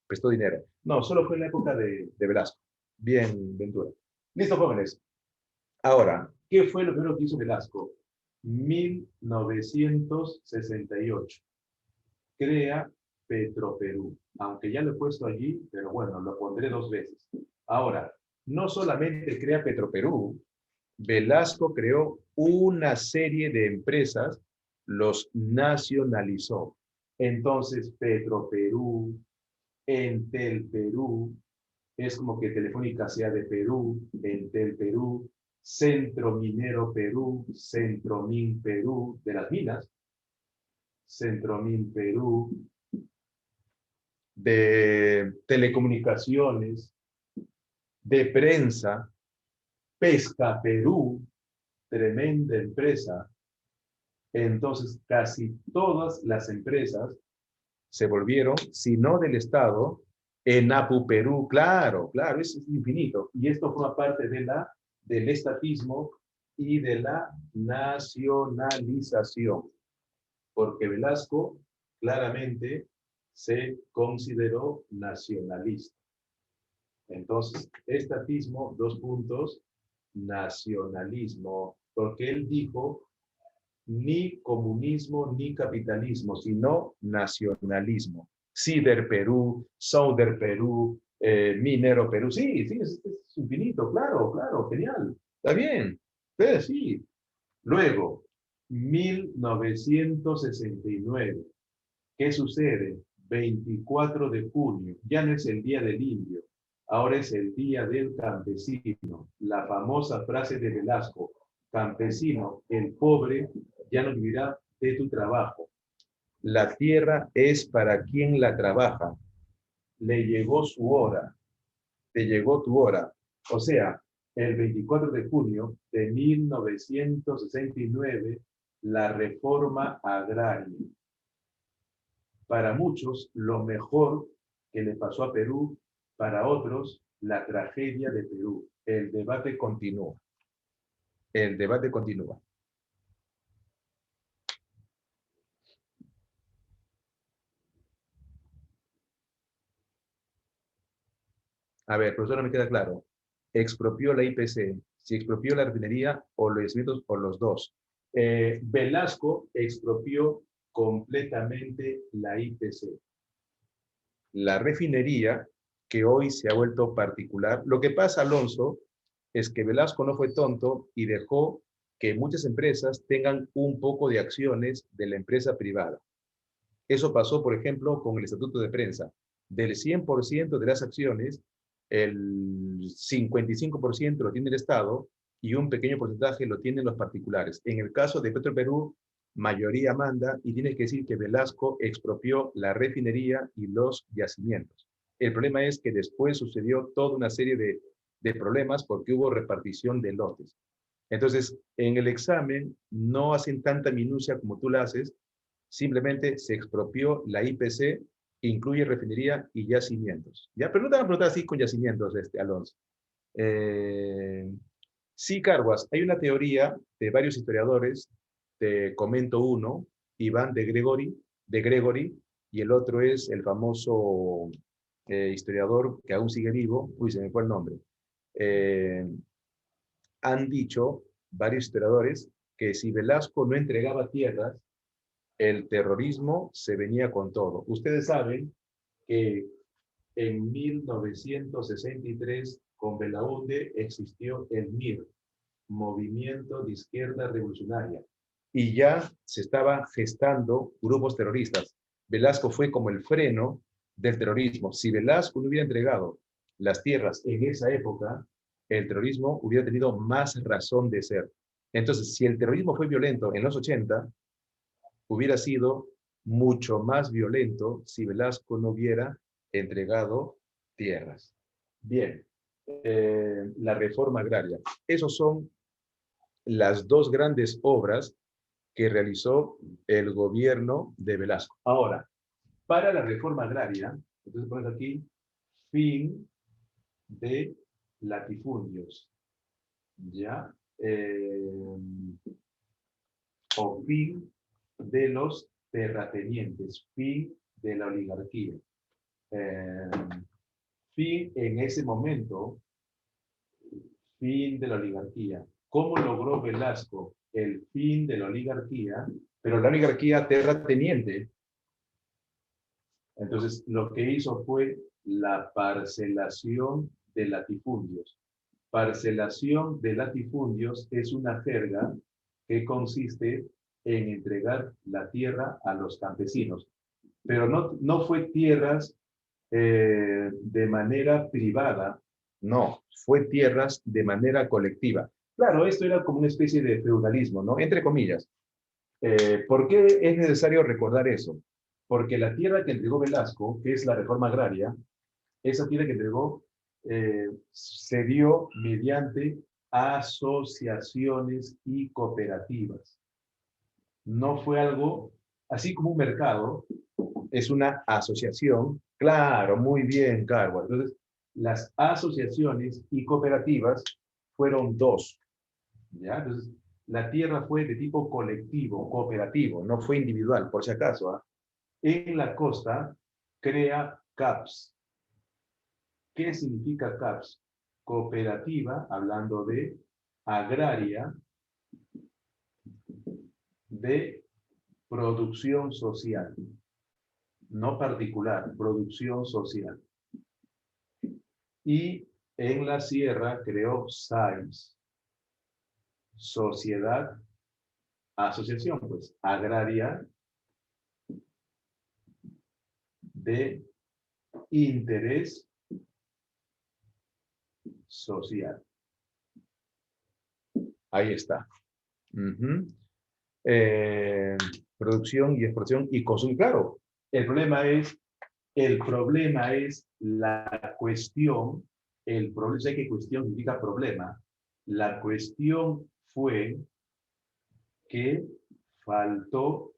A: prestó dinero. No, solo fue en la época de Velasco. Bien, Ventura. Listo, jóvenes. Ahora, ¿qué fue lo primero que hizo Velasco? 1968. Crea Petroperú. Aunque ya lo he puesto allí, pero bueno, lo pondré dos veces. Ahora, no solamente crea Petroperú, Velasco creó una serie de empresas, los nacionalizó. Entonces, Petroperú, Entel Perú, es como que Telefónica sea de Perú, Entel Perú, Centro Minero Perú, Centromin Perú, de las minas, Centromin Perú, de telecomunicaciones, de prensa, Pesca Perú, tremenda empresa. Entonces, casi todas las empresas se volvieron, si no del Estado, en Apu Perú, claro, claro, eso es infinito. Y esto forma parte del estatismo y de la nacionalización, porque Velasco claramente se consideró nacionalista. Entonces, estatismo, dos puntos, nacionalismo, porque él dijo ni comunismo ni capitalismo, sino nacionalismo. Cider Perú, Souder Perú, Minero Perú. Sí, es infinito, claro, claro, genial. Está bien, sí. Luego, 1969. ¿Qué sucede? 24 de junio. Ya no es el Día del Indio, ahora es el Día del Campesino. La famosa frase de Velasco, campesino, el pobre, ya no vivirá de tu trabajo. La tierra es para quien la trabaja. Le llegó su hora, te llegó tu hora. O sea, el 24 de junio de 1969, la reforma agraria. Para muchos, lo mejor que le pasó a Perú, para otros, la tragedia de Perú. El debate continúa. El debate continúa. A ver, profesor, no me queda claro. Expropió la IPC. si expropió la refinería o los yacimientos o los dos. Velasco expropió completamente la IPC. La refinería, que hoy se ha vuelto particular. Lo que pasa, Alonso, es que Velasco no fue tonto y dejó que muchas empresas tengan un poco de acciones de la empresa privada. Eso pasó, por ejemplo, con el Estatuto de Prensa. Del 100% de las acciones, el 55% lo tiene el Estado y un pequeño porcentaje lo tienen los particulares. En el caso de Petroperú, mayoría manda y tienes que decir que Velasco expropió la refinería y los yacimientos. El problema es que después sucedió toda una serie de problemas porque hubo repartición de lotes. Entonces, en el examen no hacen tanta minucia como tú la haces, simplemente se expropió la IPC, que incluye refinería y yacimientos. ¿Ya? Pero no te van a preguntar así con yacimientos, Alonso. Sí, Carguas, hay una teoría de varios historiadores, te comento uno, Iván de Gregory, y el otro es el famoso historiador que aún sigue vivo, uy, se me fue el nombre. Han dicho varios historiadores que si Velasco no entregaba tierras, el terrorismo se venía con todo. Ustedes saben que en 1963 con Belaúnde existió el MIR, Movimiento de Izquierda Revolucionaria, y ya se estaban gestando grupos terroristas. Velasco fue como el freno del terrorismo. Si Velasco no hubiera entregado las tierras en esa época, el terrorismo hubiera tenido más razón de ser. Entonces, si el terrorismo fue violento en los 80, hubiera sido mucho más violento si Velasco no hubiera entregado tierras. Bien, la reforma agraria. Esos son las dos grandes obras que realizó el gobierno de Velasco. Ahora, para la reforma agraria, entonces pones aquí, fin de latifundios, ¿ya? O fin de los terratenientes, fin de la oligarquía. Fin en ese momento, fin de la oligarquía. ¿Cómo logró Velasco el fin de la oligarquía? Pero la oligarquía terrateniente. Entonces, lo que hizo fue la parcelación de latifundios. Parcelación de latifundios es una jerga que consiste en entregar la tierra a los campesinos. Pero no fue tierras de manera privada, no, fue tierras de manera colectiva. Claro, esto era como una especie de feudalismo, ¿no? Entre comillas. ¿Por qué es necesario recordar eso? Porque la tierra que entregó Velasco, que es la reforma agraria, esa tierra que entregó se dio mediante asociaciones y cooperativas. No fue algo, así como un mercado, es una asociación. Claro, muy bien, Carlos. Entonces, las asociaciones y cooperativas fueron dos. ¿Ya? Entonces, la tierra fue de tipo colectivo, cooperativo, no fue individual, por si acaso. En la costa, crea CAPS. ¿Qué significa CAPS? Cooperativa, hablando de agraria, de producción social. No particular, producción social. Y en la sierra creó SAIS, Sociedad, Asociación, pues, Agraria de Interés Social. Ahí está. Producción y exportación y consumo. Claro, el problema es la cuestión, el problema, sé que cuestión significa problema, la cuestión fue que faltó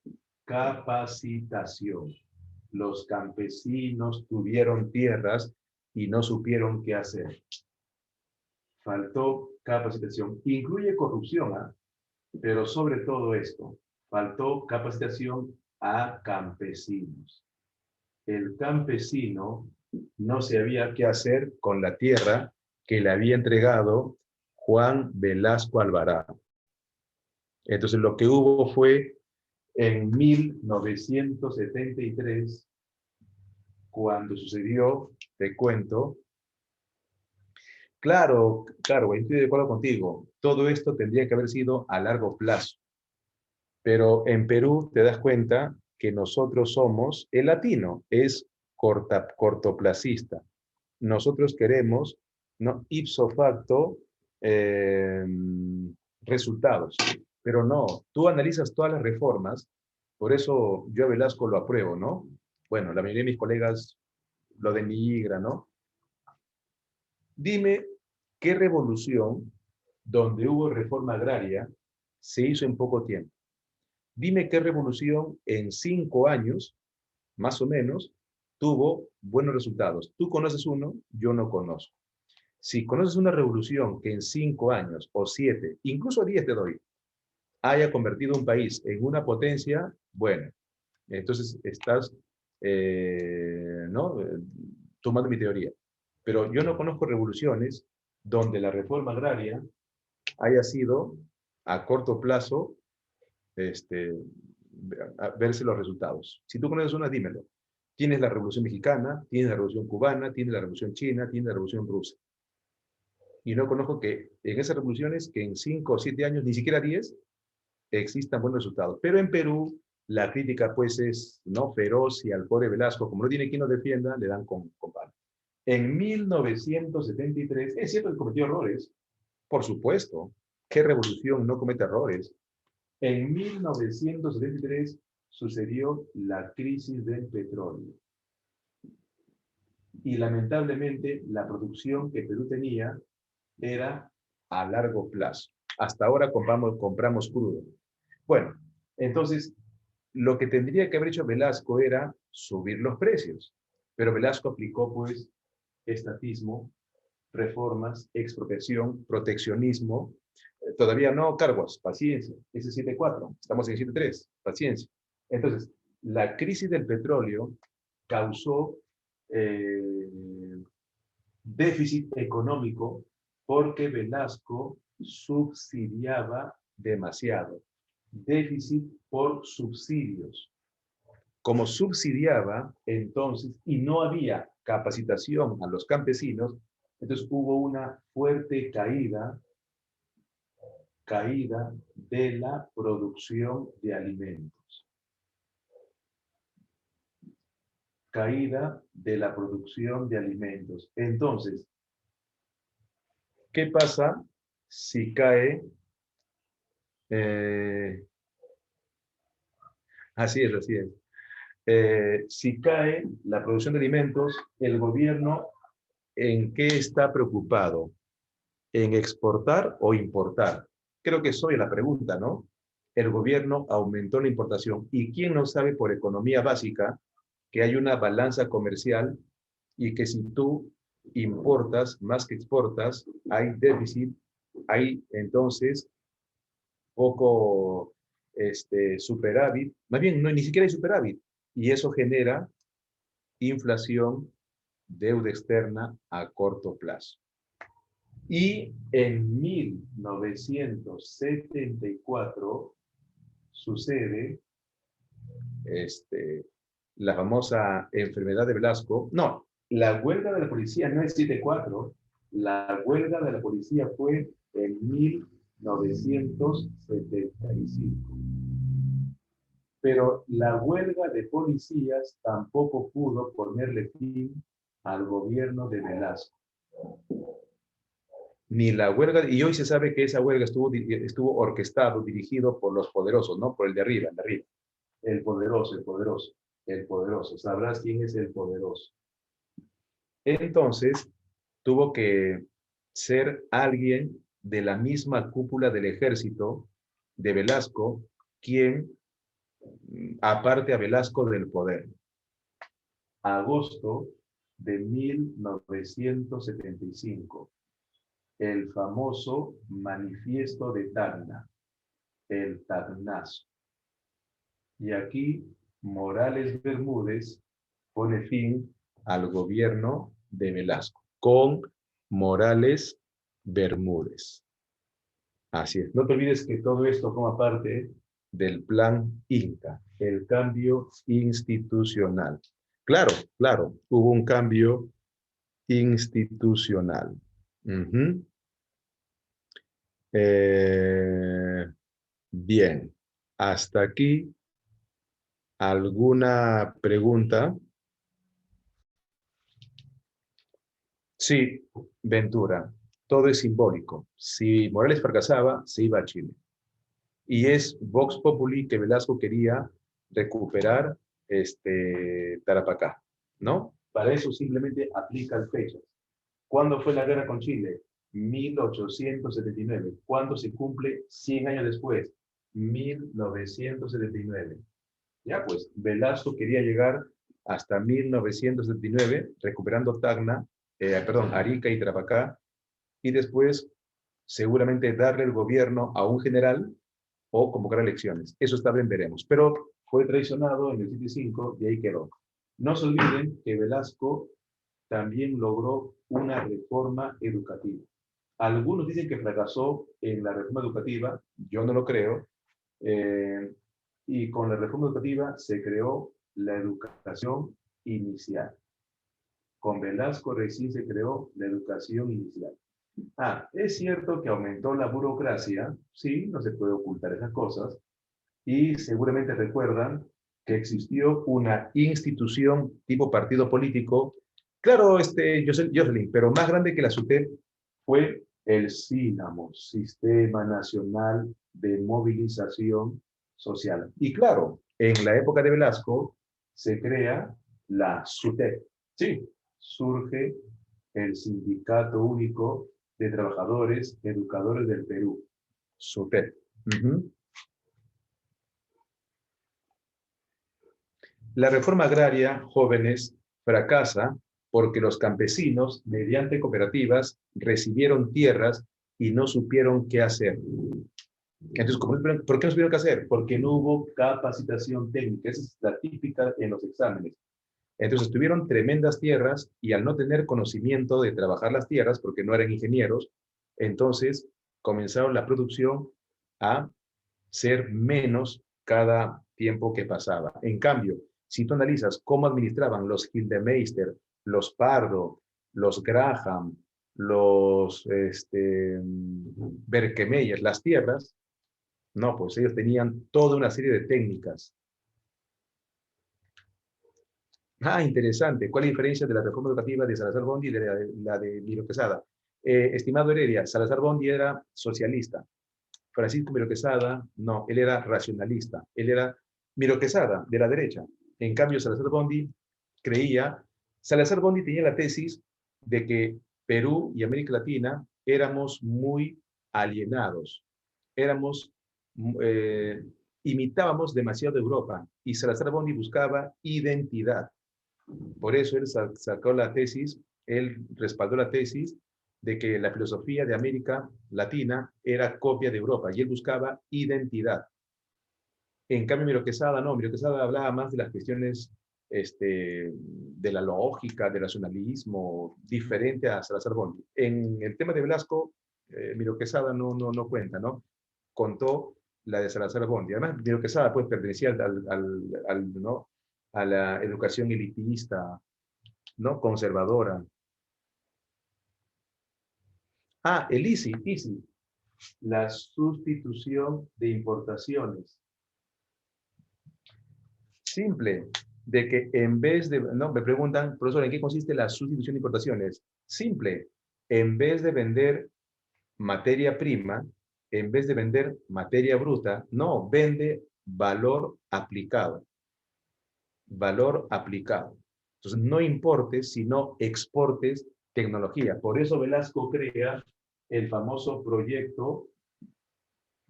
A: capacitación. Los campesinos tuvieron tierras y no supieron qué hacer. Faltó capacitación. Incluye corrupción, ¿eh? Pero sobre todo esto, faltó capacitación a campesinos. El campesino no sabía qué hacer con la tierra que le había entregado Juan Velasco Alvarado. Entonces lo que hubo fue en 1973, cuando sucedió, te cuento, claro, estoy de acuerdo contigo, todo esto tendría que haber sido a largo plazo, pero en Perú te das cuenta que nosotros somos, el latino es cortoplacista. Nosotros queremos, ¿no?, ipso facto, eh, resultados. Pero no, tú analizas todas las reformas, por eso yo a Velasco lo apruebo, ¿no? Bueno, la mayoría de mis colegas lo denigran, ¿no? Dime qué revolución donde hubo reforma agraria se hizo en poco tiempo. Dime qué revolución en 5 años, más o menos, tuvo buenos resultados. Tú conoces uno, yo no conozco. Si conoces una revolución que en 5 años o 7, incluso 10 te doy, haya convertido un país en una potencia, bueno, entonces estás, ¿no?, tomando mi teoría. Pero yo no conozco revoluciones donde la reforma agraria haya sido a corto plazo, verse los resultados. Si tú conoces una, dímelo. Tienes la Revolución Mexicana, tienes la Revolución Cubana, tienes la Revolución China, tienes la Revolución Rusa. Y no conozco que en esas revoluciones, que en 5 o 7 años, ni siquiera 10, existan buenos resultados. Pero en Perú, la crítica pues es, ¿no?, feroz, y al pobre Velasco, como no tiene quien lo defienda, le dan con palo. En 1973, es cierto que cometió errores, por supuesto. ¿Qué revolución no comete errores? En 1973 sucedió la crisis del petróleo. Y lamentablemente la producción que Perú tenía era a largo plazo. Hasta ahora compramos crudo. Bueno, entonces lo que tendría que haber hecho Velasco era subir los precios. Pero Velasco aplicó pues estatismo, reformas, expropiación, proteccionismo. Todavía no, Carguas, paciencia. Ese es 7.4, estamos en 7.3, paciencia. Entonces, la crisis del petróleo causó déficit económico porque Velasco subsidiaba demasiado. Déficit por subsidios. Como subsidiaba, entonces, y no había capacitación a los campesinos, entonces hubo una fuerte caída de la producción de alimentos. Caída de la producción de alimentos. Entonces, ¿qué pasa si cae? Así es, así es. Si cae la producción de alimentos, el gobierno, ¿en qué está preocupado? ¿En exportar o importar? Creo que soy la pregunta, ¿no? El gobierno aumentó la importación. ¿Y quién no sabe por economía básica que hay una balanza comercial y que si tú importas más que exportas, hay déficit, hay entonces poco superávit, más bien no, ni siquiera hay superávit, y eso genera inflación, deuda externa a corto plazo. Y en 1974 sucede la famosa enfermedad de Velasco. No, la huelga de la policía no es 74, la huelga de la policía fue en 1975. Pero la huelga de policías tampoco pudo ponerle fin al gobierno de Velasco. Ni la huelga, y hoy se sabe que esa huelga estuvo orquestado, dirigido por los poderosos, ¿no? Por el de arriba, el de arriba. El poderoso, el poderoso, el poderoso. Sabrás quién es el poderoso. Entonces, tuvo que ser alguien de la misma cúpula del ejército de Velasco quien aparte a Velasco del poder. Agosto de 1975. El famoso manifiesto de Tacna, el Tacnazo. Y aquí Morales Bermúdez pone fin al gobierno de Velasco, con Morales Bermúdez. Así es. No te olvides que todo esto forma parte del plan Inca, el cambio institucional. Claro, claro, hubo un cambio institucional. Ujú. Eh, bien, hasta aquí, ¿alguna pregunta? Sí, Ventura, todo es simbólico. Si Morales fracasaba, se iba a Chile. Y es Vox Populi que Velasco quería recuperar Tarapacá, ¿no? Para eso simplemente aplica fechas. ¿Cuándo fue la guerra con Chile? 1879. ¿Cuándo se cumple 100 años después? 1979. Ya, pues, Velasco quería llegar hasta 1979, recuperando Arica y Tarapacá, y después seguramente darle el gobierno a un general o convocar elecciones. Eso está bien, veremos. Pero fue traicionado en el 75 y ahí quedó. No se olviden que Velasco también logró una reforma educativa. Algunos dicen que fracasó en la reforma educativa, yo no lo creo, eh, y con la reforma educativa se creó la educación inicial. Con Velasco recién se creó la educación inicial. Ah, es cierto que aumentó la burocracia, sí, no se puede ocultar esas cosas, y seguramente recuerdan que existió una institución tipo partido político, claro, Jocelyn, pero más grande que la SUTEP fue el SINAMO, Sistema Nacional de Movilización Social. Y claro, en la época de Velasco se crea la SUTEP. Sí, surge el Sindicato Único de Trabajadores Educadores del Perú, SUTEP. Uh-huh. La reforma agraria, jóvenes, fracasa porque los campesinos, mediante cooperativas, recibieron tierras y no supieron qué hacer. Entonces, ¿por qué no supieron qué hacer? Porque no hubo capacitación técnica. Esa es la típica en los exámenes. Entonces, tuvieron tremendas tierras y al no tener conocimiento de trabajar las tierras, porque no eran ingenieros, entonces comenzaron la producción a ser menos cada tiempo que pasaba. En cambio, si tú analizas cómo administraban los Gildemeister, los Pardo, los Graham, los Berkemeyer, las tierras, no, pues ellos tenían toda una serie de técnicas. Ah, interesante. ¿Cuál es la diferencia de la reforma educativa de Salazar Bondi y de la de Miro Quesada? Estimado Heredia, Salazar Bondi era socialista. Francisco Miro Quesada, no, él era racionalista. Él era Miro Quesada, de la derecha. En cambio, Salazar Bondi tenía la tesis de que Perú y América Latina éramos muy alienados. Éramos, eh, imitábamos demasiado Europa. Y Salazar Bondi buscaba identidad. Por eso él sacó la tesis, él respaldó la tesis de que la filosofía de América Latina era copia de Europa y él buscaba identidad. En cambio, Miro Quesada no, Miro Quesada hablaba más de las cuestiones de la lógica, del racionalismo, diferente a Salazar Bondi. En el tema de Velasco, Miro Quesada no cuenta, ¿no? Contó la de Salazar Bondi. Además, Miro Quesada pues pertenecía ¿no? a la educación elitista, ¿no? Conservadora. Ah, el ICI, la sustitución de importaciones. Simple, de que en vez de, no, me preguntan, profesor, ¿en qué consiste la sustitución de importaciones? Simple, en vez de vender materia prima, en vez de vender materia bruta, no, vende valor aplicado. Valor aplicado. Entonces, no importes, sino exportes tecnología. Por eso Velasco crea el famoso proyecto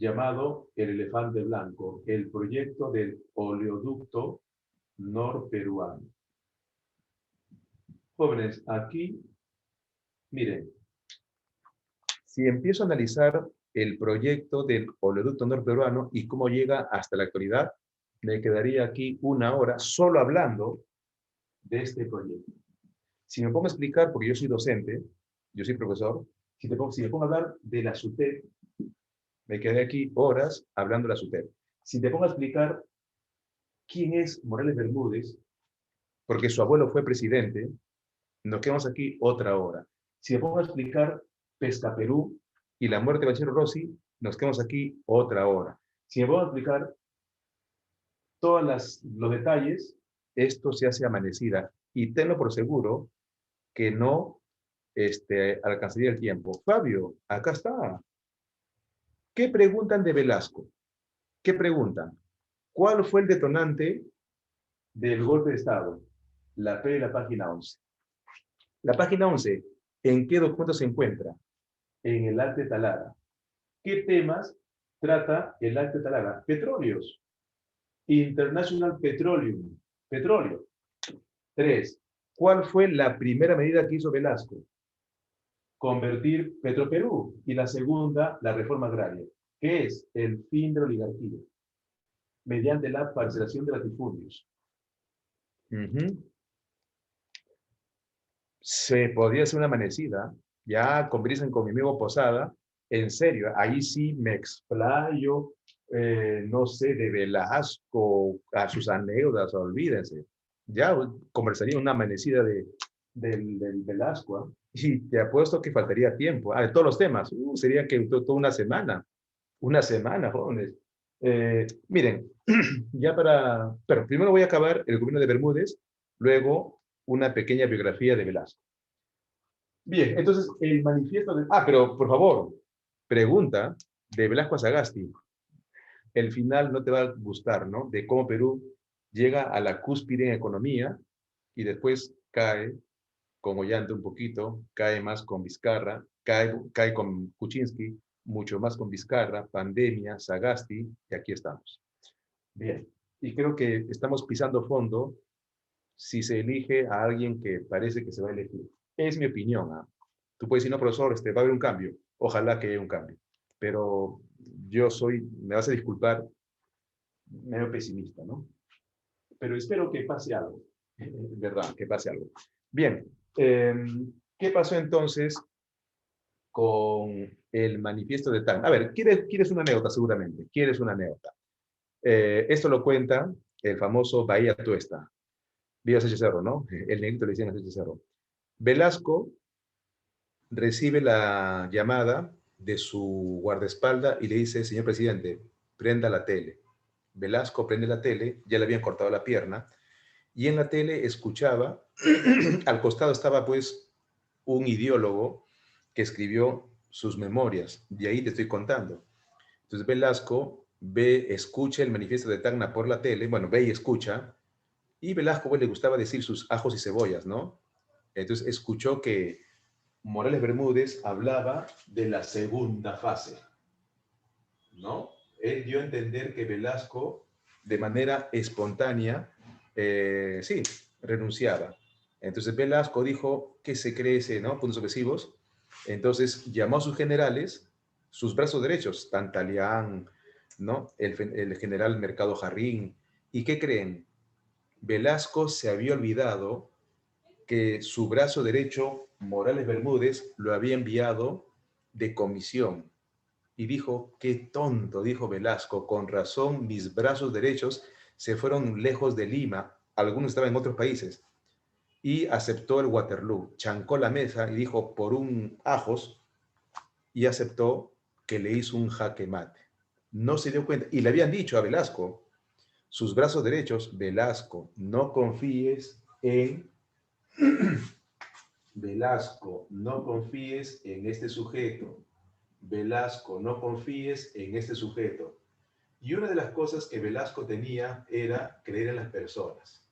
A: llamado el elefante blanco, el proyecto del oleoducto norperuano. Jóvenes, aquí, miren, si empiezo a analizar el proyecto del oleoducto norperuano y cómo llega hasta la actualidad, me quedaría aquí una hora solo hablando de este proyecto. Si me pongo a explicar, porque yo soy docente, yo soy profesor, si me pongo a hablar de la SUTEP, Me quedé aquí horas hablando de la SUTEP. Si te pongo a explicar quién es Morales Bermúdez, porque su abuelo fue presidente, nos quedamos aquí otra hora. Si me pongo a explicar Pesca Perú y la muerte de Bachero Rossi, nos quedamos aquí otra hora. Si me pongo a explicar todos los detalles, esto se hace amanecida. Y tenlo por seguro que no alcanzaría el tiempo. Fabio, acá está. ¿Qué preguntan de Velasco? ¿Qué preguntan? ¿Cuál fue el detonante del golpe de Estado? La P de la página 11. La página 11, ¿en qué documento se encuentra? En el Acta de Talara. ¿Qué temas trata el Acta de Talara? Petróleos. International Petroleum. Petróleo. 3. ¿Cuál fue la primera medida que hizo Velasco? Convertir Petroperú. Y la segunda, la reforma agraria. ¿Qué es? El fin de la oligarquía. Mediante la parcelación de latifundios. Se podría hacer una amanecida, ya conversan con mi amigo Posada, en serio, ahí sí me explayo, no sé, de Velasco, a sus anécdotas, olvídense. Ya conversaría una amanecida del Velasco, ¿eh? Y te apuesto que faltaría tiempo. De todos los temas, sería que toda una semana, jóvenes. Miren, pero primero voy a acabar el gobierno de Bermúdez, luego una pequeña biografía de Velasco. Bien, entonces el manifiesto de... pero por favor, pregunta de Velasco a Sagasti. El final no te va a gustar, ¿no? De cómo Perú llega a la cúspide en economía y después cae con Ollanta un poquito, cae más con Vizcarra, cae con Kuczynski, mucho más con Vizcarra, pandemia, Sagasti, y aquí estamos. Bien, y creo que estamos pisando fondo si se elige a alguien que parece que se va a elegir. Es mi opinión. ¿Ah? Tú puedes decir, no, profesor, va a haber un cambio. Ojalá que haya un cambio. Pero yo soy, me vas a disculpar, medio pesimista, ¿no? Pero espero que pase algo. ¿Verdad? Que pase algo. Bien, ¿qué pasó entonces con el manifiesto de Tacna? A ver, ¿quieres una anécdota seguramente? ¿Quieres una anécdota? Esto lo cuenta el famoso Bahía Tuesta. Viva Sánchez Cerro, ¿no? El negrito le decían a Sánchez Cerro. Velasco recibe la llamada de su guardaespaldas y le dice, señor presidente, prenda la tele. Velasco prende la tele, ya le habían cortado la pierna, y en la tele escuchaba, al costado estaba pues un ideólogo que escribió sus memorias, de ahí te estoy contando. Entonces Velasco escucha el manifiesto de Tacna por la tele, bueno, ve y escucha, y Velasco pues, le gustaba decir sus ajos y cebollas, ¿no? Entonces escuchó que Morales Bermúdez hablaba de la segunda fase, ¿no? Él dio a entender que Velasco, de manera espontánea, sí, renunciaba. Entonces Velasco dijo, ¿qué se cree ese, no? Puntos sucesivos. Entonces llamó a sus generales, sus brazos derechos, Tantalián, ¿no? El general Mercado Jarrín. ¿Y qué creen? Velasco se había olvidado que su brazo derecho, Morales Bermúdez, lo había enviado de comisión. Y dijo, qué tonto, dijo Velasco, con razón mis brazos derechos se fueron lejos de Lima, algunos estaban en otros países. Y aceptó el Waterloo, chancó la mesa y dijo, por un ajos, y aceptó que le hizo un jaque mate. No se dio cuenta, y le habían dicho a Velasco, sus brazos derechos, Velasco, no confíes en Velasco, no confíes en este sujeto. Velasco, no confíes en este sujeto. Y una de las cosas que Velasco tenía era creer en las personas.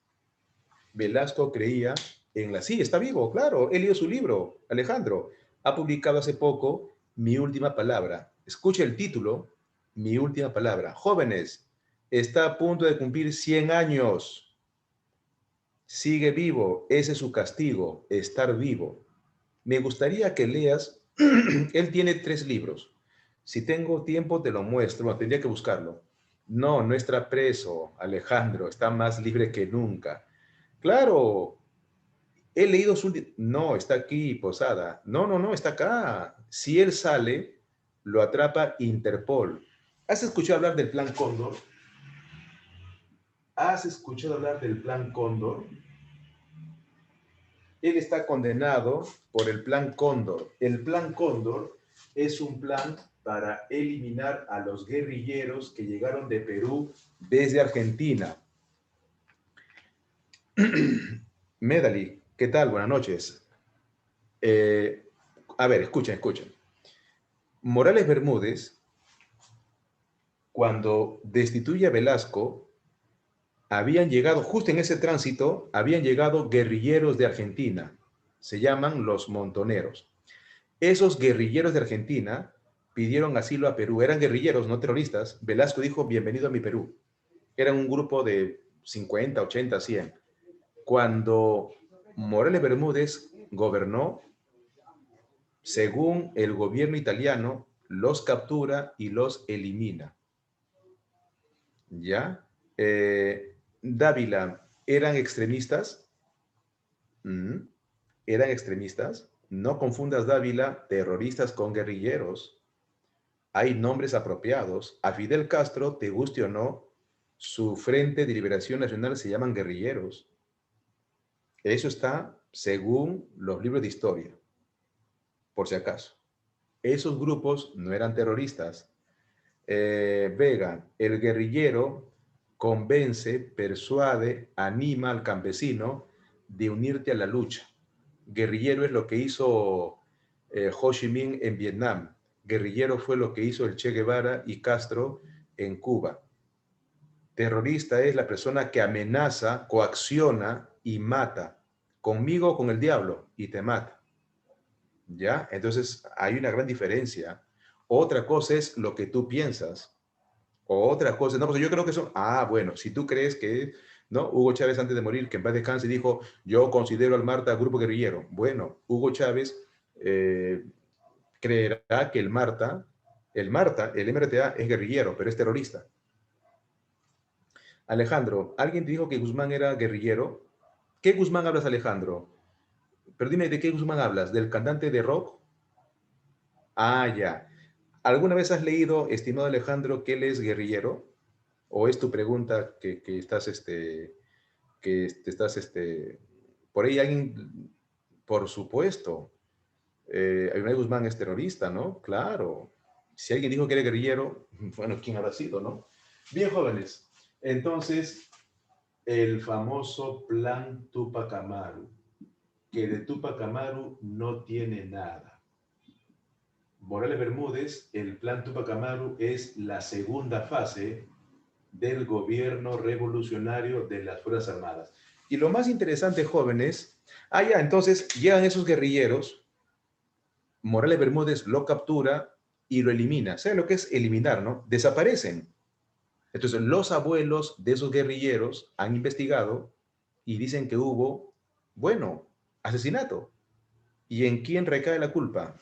A: Velasco creía en la... Sí, está vivo, claro. Él leyó su libro, Alejandro. Ha publicado hace poco Mi Última Palabra. Escuche el título, Mi Última Palabra. Jóvenes, está a punto de cumplir 100 años. Sigue vivo, ese es su castigo, estar vivo. Me gustaría que leas, él tiene 3 libros. Si tengo tiempo te lo muestro, bueno, tendría que buscarlo. No, no está preso, Alejandro, está más libre que nunca. Claro, he leído su... No, está aquí, Posada. No, está acá. Si él sale, lo atrapa Interpol. ¿Has escuchado hablar del Plan Cóndor? ¿Has escuchado hablar del Plan Cóndor? Él está condenado por el Plan Cóndor. El Plan Cóndor es un plan para eliminar a los guerrilleros que llegaron de Perú desde Argentina. Medali, ¿qué tal? Buenas noches. A ver, escuchen. Morales Bermúdez, cuando destituye a Velasco, habían llegado, justo en ese tránsito, habían llegado guerrilleros de Argentina. Se llaman los montoneros. Esos guerrilleros de Argentina pidieron asilo a Perú. Eran guerrilleros, no terroristas. Velasco dijo, bienvenido a mi Perú. Eran un grupo de 50, 80, 100. Cuando Morales Bermúdez gobernó, según el gobierno italiano, los captura y los elimina. ¿Ya? Dávila, ¿eran extremistas? ¿Eran extremistas? No confundas, Dávila, terroristas con guerrilleros. Hay nombres apropiados. A Fidel Castro, te guste o no, su Frente de Liberación Nacional se llaman guerrilleros. Eso está según los libros de historia, por si acaso. Esos grupos no eran terroristas. Vega, el guerrillero convence, persuade, anima al campesino de unirte a la lucha. Guerrillero es lo que hizo Ho Chi Minh en Vietnam. Guerrillero fue lo que hizo el Che Guevara y Castro en Cuba. Terrorista es la persona que amenaza, coacciona y mata. Conmigo o con el diablo, y te mata. ¿Ya? Entonces hay una gran diferencia. Otra cosa es lo que tú piensas. Otra cosa, no, pues yo creo que son, bueno, si tú crees que, ¿no? Hugo Chávez antes de morir, que en paz descanse, dijo, yo considero al Marta grupo guerrillero. Bueno, Hugo Chávez creerá que el MRTA es guerrillero, pero es terrorista. Alejandro, ¿alguien te dijo que Guzmán era guerrillero? ¿Qué Guzmán hablas, Alejandro? Pero dime, ¿de qué Guzmán hablas? ¿Del cantante de rock? Ya. ¿Alguna vez has leído, estimado Alejandro, que él es guerrillero? ¿O es tu pregunta que estás, por ahí alguien, por supuesto, Aymar Guzmán es terrorista, ¿no? Claro. Si alguien dijo que era guerrillero, bueno, ¿quién habrá sido, no? Bien, jóvenes. Entonces, el famoso plan Tupac Amaru, que de Tupac Amaru no tiene nada. Morales Bermúdez, el plan Tupac Amaru es la segunda fase del gobierno revolucionario de las Fuerzas Armadas. Y lo más interesante, jóvenes, entonces llegan esos guerrilleros, Morales Bermúdez lo captura y lo elimina. ¿Saben lo que es eliminar, no? Desaparecen. Entonces, los abuelos de esos guerrilleros han investigado y dicen que hubo, asesinato. ¿Y en quién recae la culpa?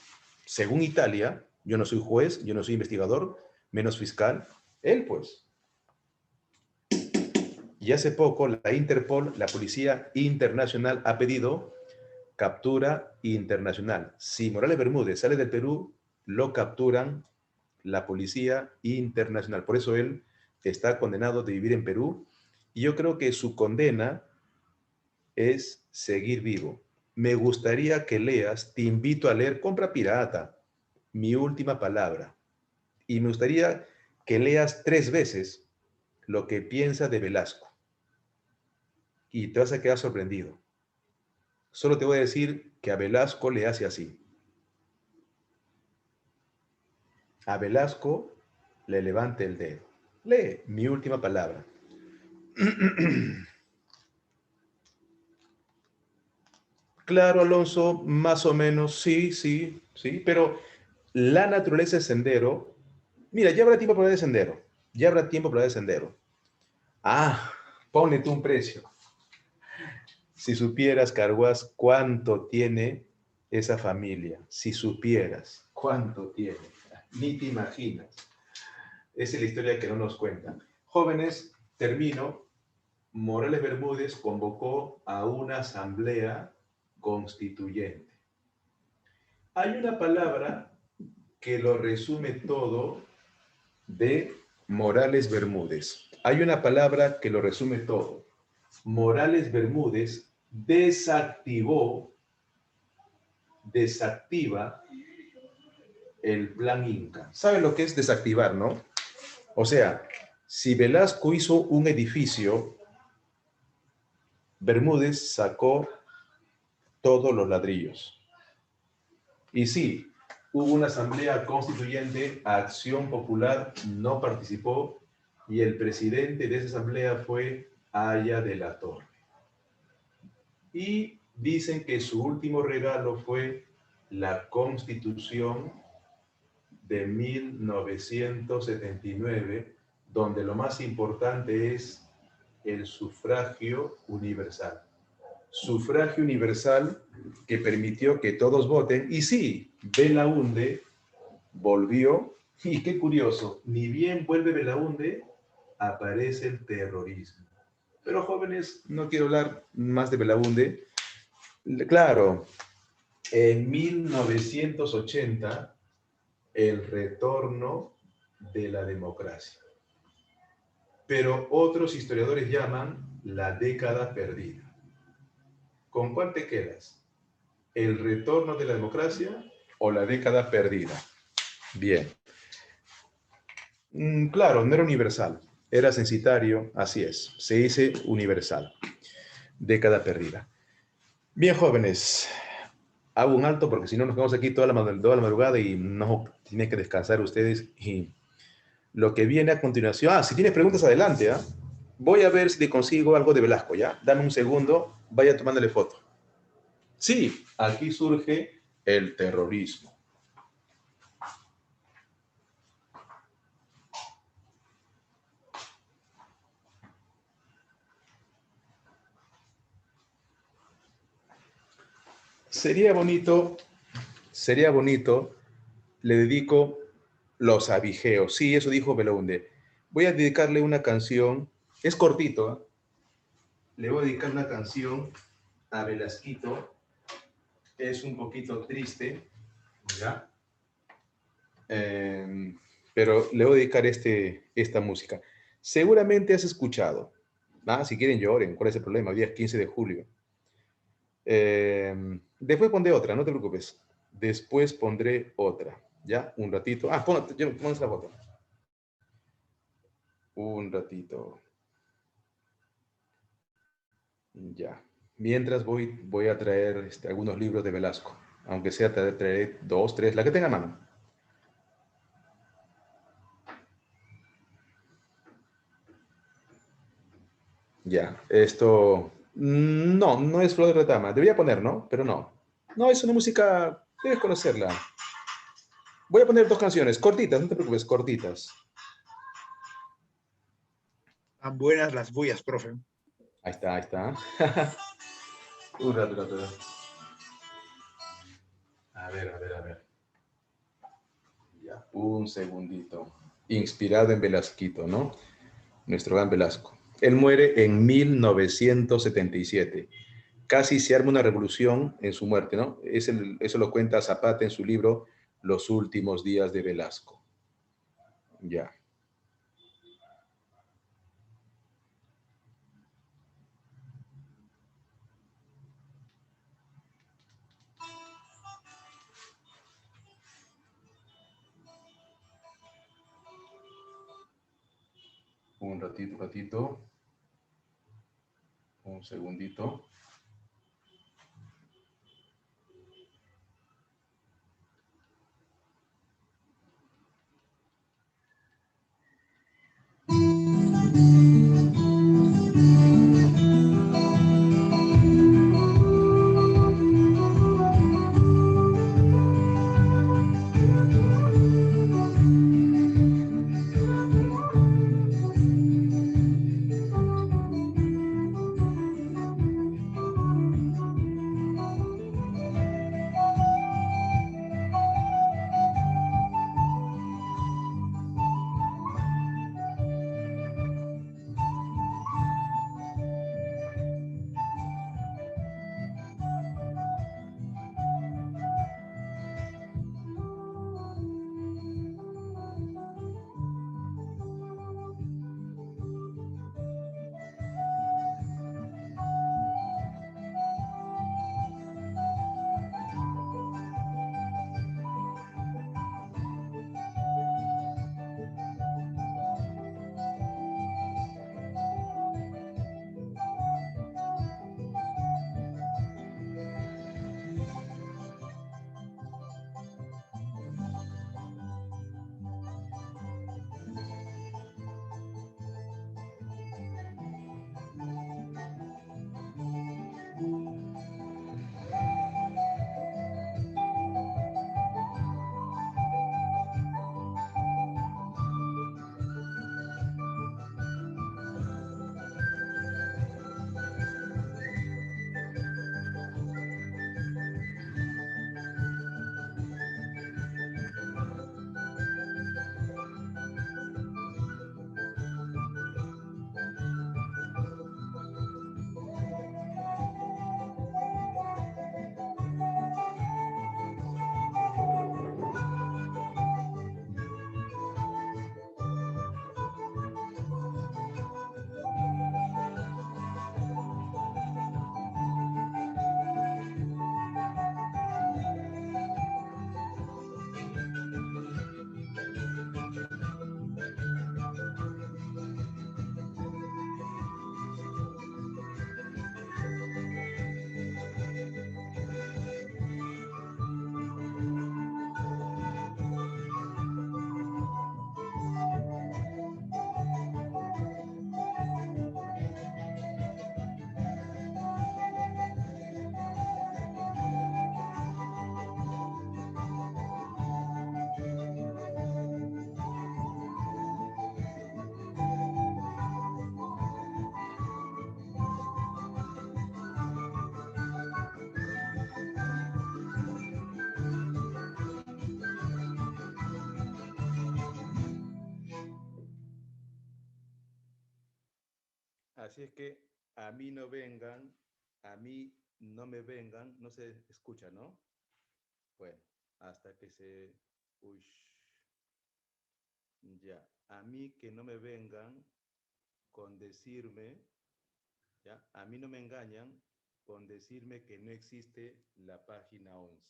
A: Según Italia, yo no soy juez, yo no soy investigador, menos fiscal, él pues. Y hace poco la Interpol, la Policía Internacional, ha pedido captura internacional. Si Morales Bermúdez sale del Perú, lo capturan la Policía Internacional. Por eso él está condenado de vivir en Perú. Y yo creo que su condena es seguir vivo. Me gustaría que leas, te invito a leer Compra Pirata, Mi Última Palabra. Y me gustaría que leas 3 veces lo que piensa de Velasco. Y te vas a quedar sorprendido. Solo te voy a decir que a Velasco le hace así. A Velasco le levante el dedo. Lee Mi Última Palabra. Claro, Alonso, más o menos, sí, pero la naturaleza es sendero. Mira, ya habrá tiempo para el sendero. Ya habrá tiempo para el sendero. Ponle tú un precio. Si supieras, Carguas, cuánto tiene esa familia. Si supieras cuánto tiene. Ni te imaginas. Esa es la historia que no nos cuentan. Jóvenes, termino. Morales Bermúdez convocó a una asamblea constituyente. Hay una palabra que lo resume todo de Morales Bermúdez. Hay una palabra que lo resume todo. Morales Bermúdez desactiva el plan Inca. ¿Saben lo que es desactivar, no? O sea, si Velasco hizo un edificio, Bermúdez sacó todos los ladrillos. Y sí, hubo una asamblea constituyente, Acción Popular no participó, y el presidente de esa asamblea fue Haya de la Torre. Y dicen que su último regalo fue la Constitución de 1979, donde lo más importante es el sufragio universal. Sufragio universal que permitió que todos voten. Y sí, Belaúnde volvió, y qué curioso, ni bien vuelve Belaúnde, aparece el terrorismo. Pero jóvenes, no quiero hablar más de Belaúnde. Claro, en 1980, el retorno de la democracia. Pero otros historiadores llaman la década perdida. ¿Con cuál te quedas? ¿El retorno de la democracia o la década perdida? Bien. Claro, no era universal, era censitario, así es, se dice universal. Década perdida. Bien, jóvenes, hago un alto porque si no nos quedamos aquí toda la madrugada y no tienen que descansar ustedes. Y lo que viene a continuación, si tienes preguntas, adelante, ¿ah? Voy a ver si te consigo algo de Velasco, ¿ya? Dame un segundo, vaya tomándole foto. Sí, aquí surge el terrorismo. Sería bonito, le dedico Los Abigeos. Sí, eso dijo Belaúnde. Voy a dedicarle una canción, es cortito, ¿eh? Le voy a dedicar una canción a Velasquito. Es un poquito triste, ¿ya? Pero le voy a dedicar esta música. Seguramente has escuchado. Si quieren lloren, ¿cuál es el problema? Hoy día es 15 de julio. Después pondré otra, no te preocupes. Después pondré otra, ¿ya? Un ratito. Pon esa foto. Un ratito. Ya. Mientras voy a traer algunos libros de Velasco. Aunque sea, traeré 2, 3, la que tenga a mano. Ya, esto... No es Flor de Retama. Debería poner, ¿no? Pero no. No, es una música... Debes conocerla. Voy a poner 2 canciones, cortitas, no te preocupes, cortitas.
D: Tan buenas las bullas, profe.
A: Ahí está. Un rato. A ver. Ya, un segundito. Inspirado en Velasquito, ¿no? Nuestro gran Velasco. Él muere en 1977. Casi se arma una revolución en su muerte, ¿no? Eso lo cuenta Zapata en su libro Los últimos días de Velasco. Ya. Un ratito. Un segundito. Así es que a mí no vengan, a mí no me vengan, no se escucha, ¿no? Bueno, hasta que se... Uy, ya, a mí que no me vengan con decirme, ya, a mí no me engañan con decirme que no existe la página 11.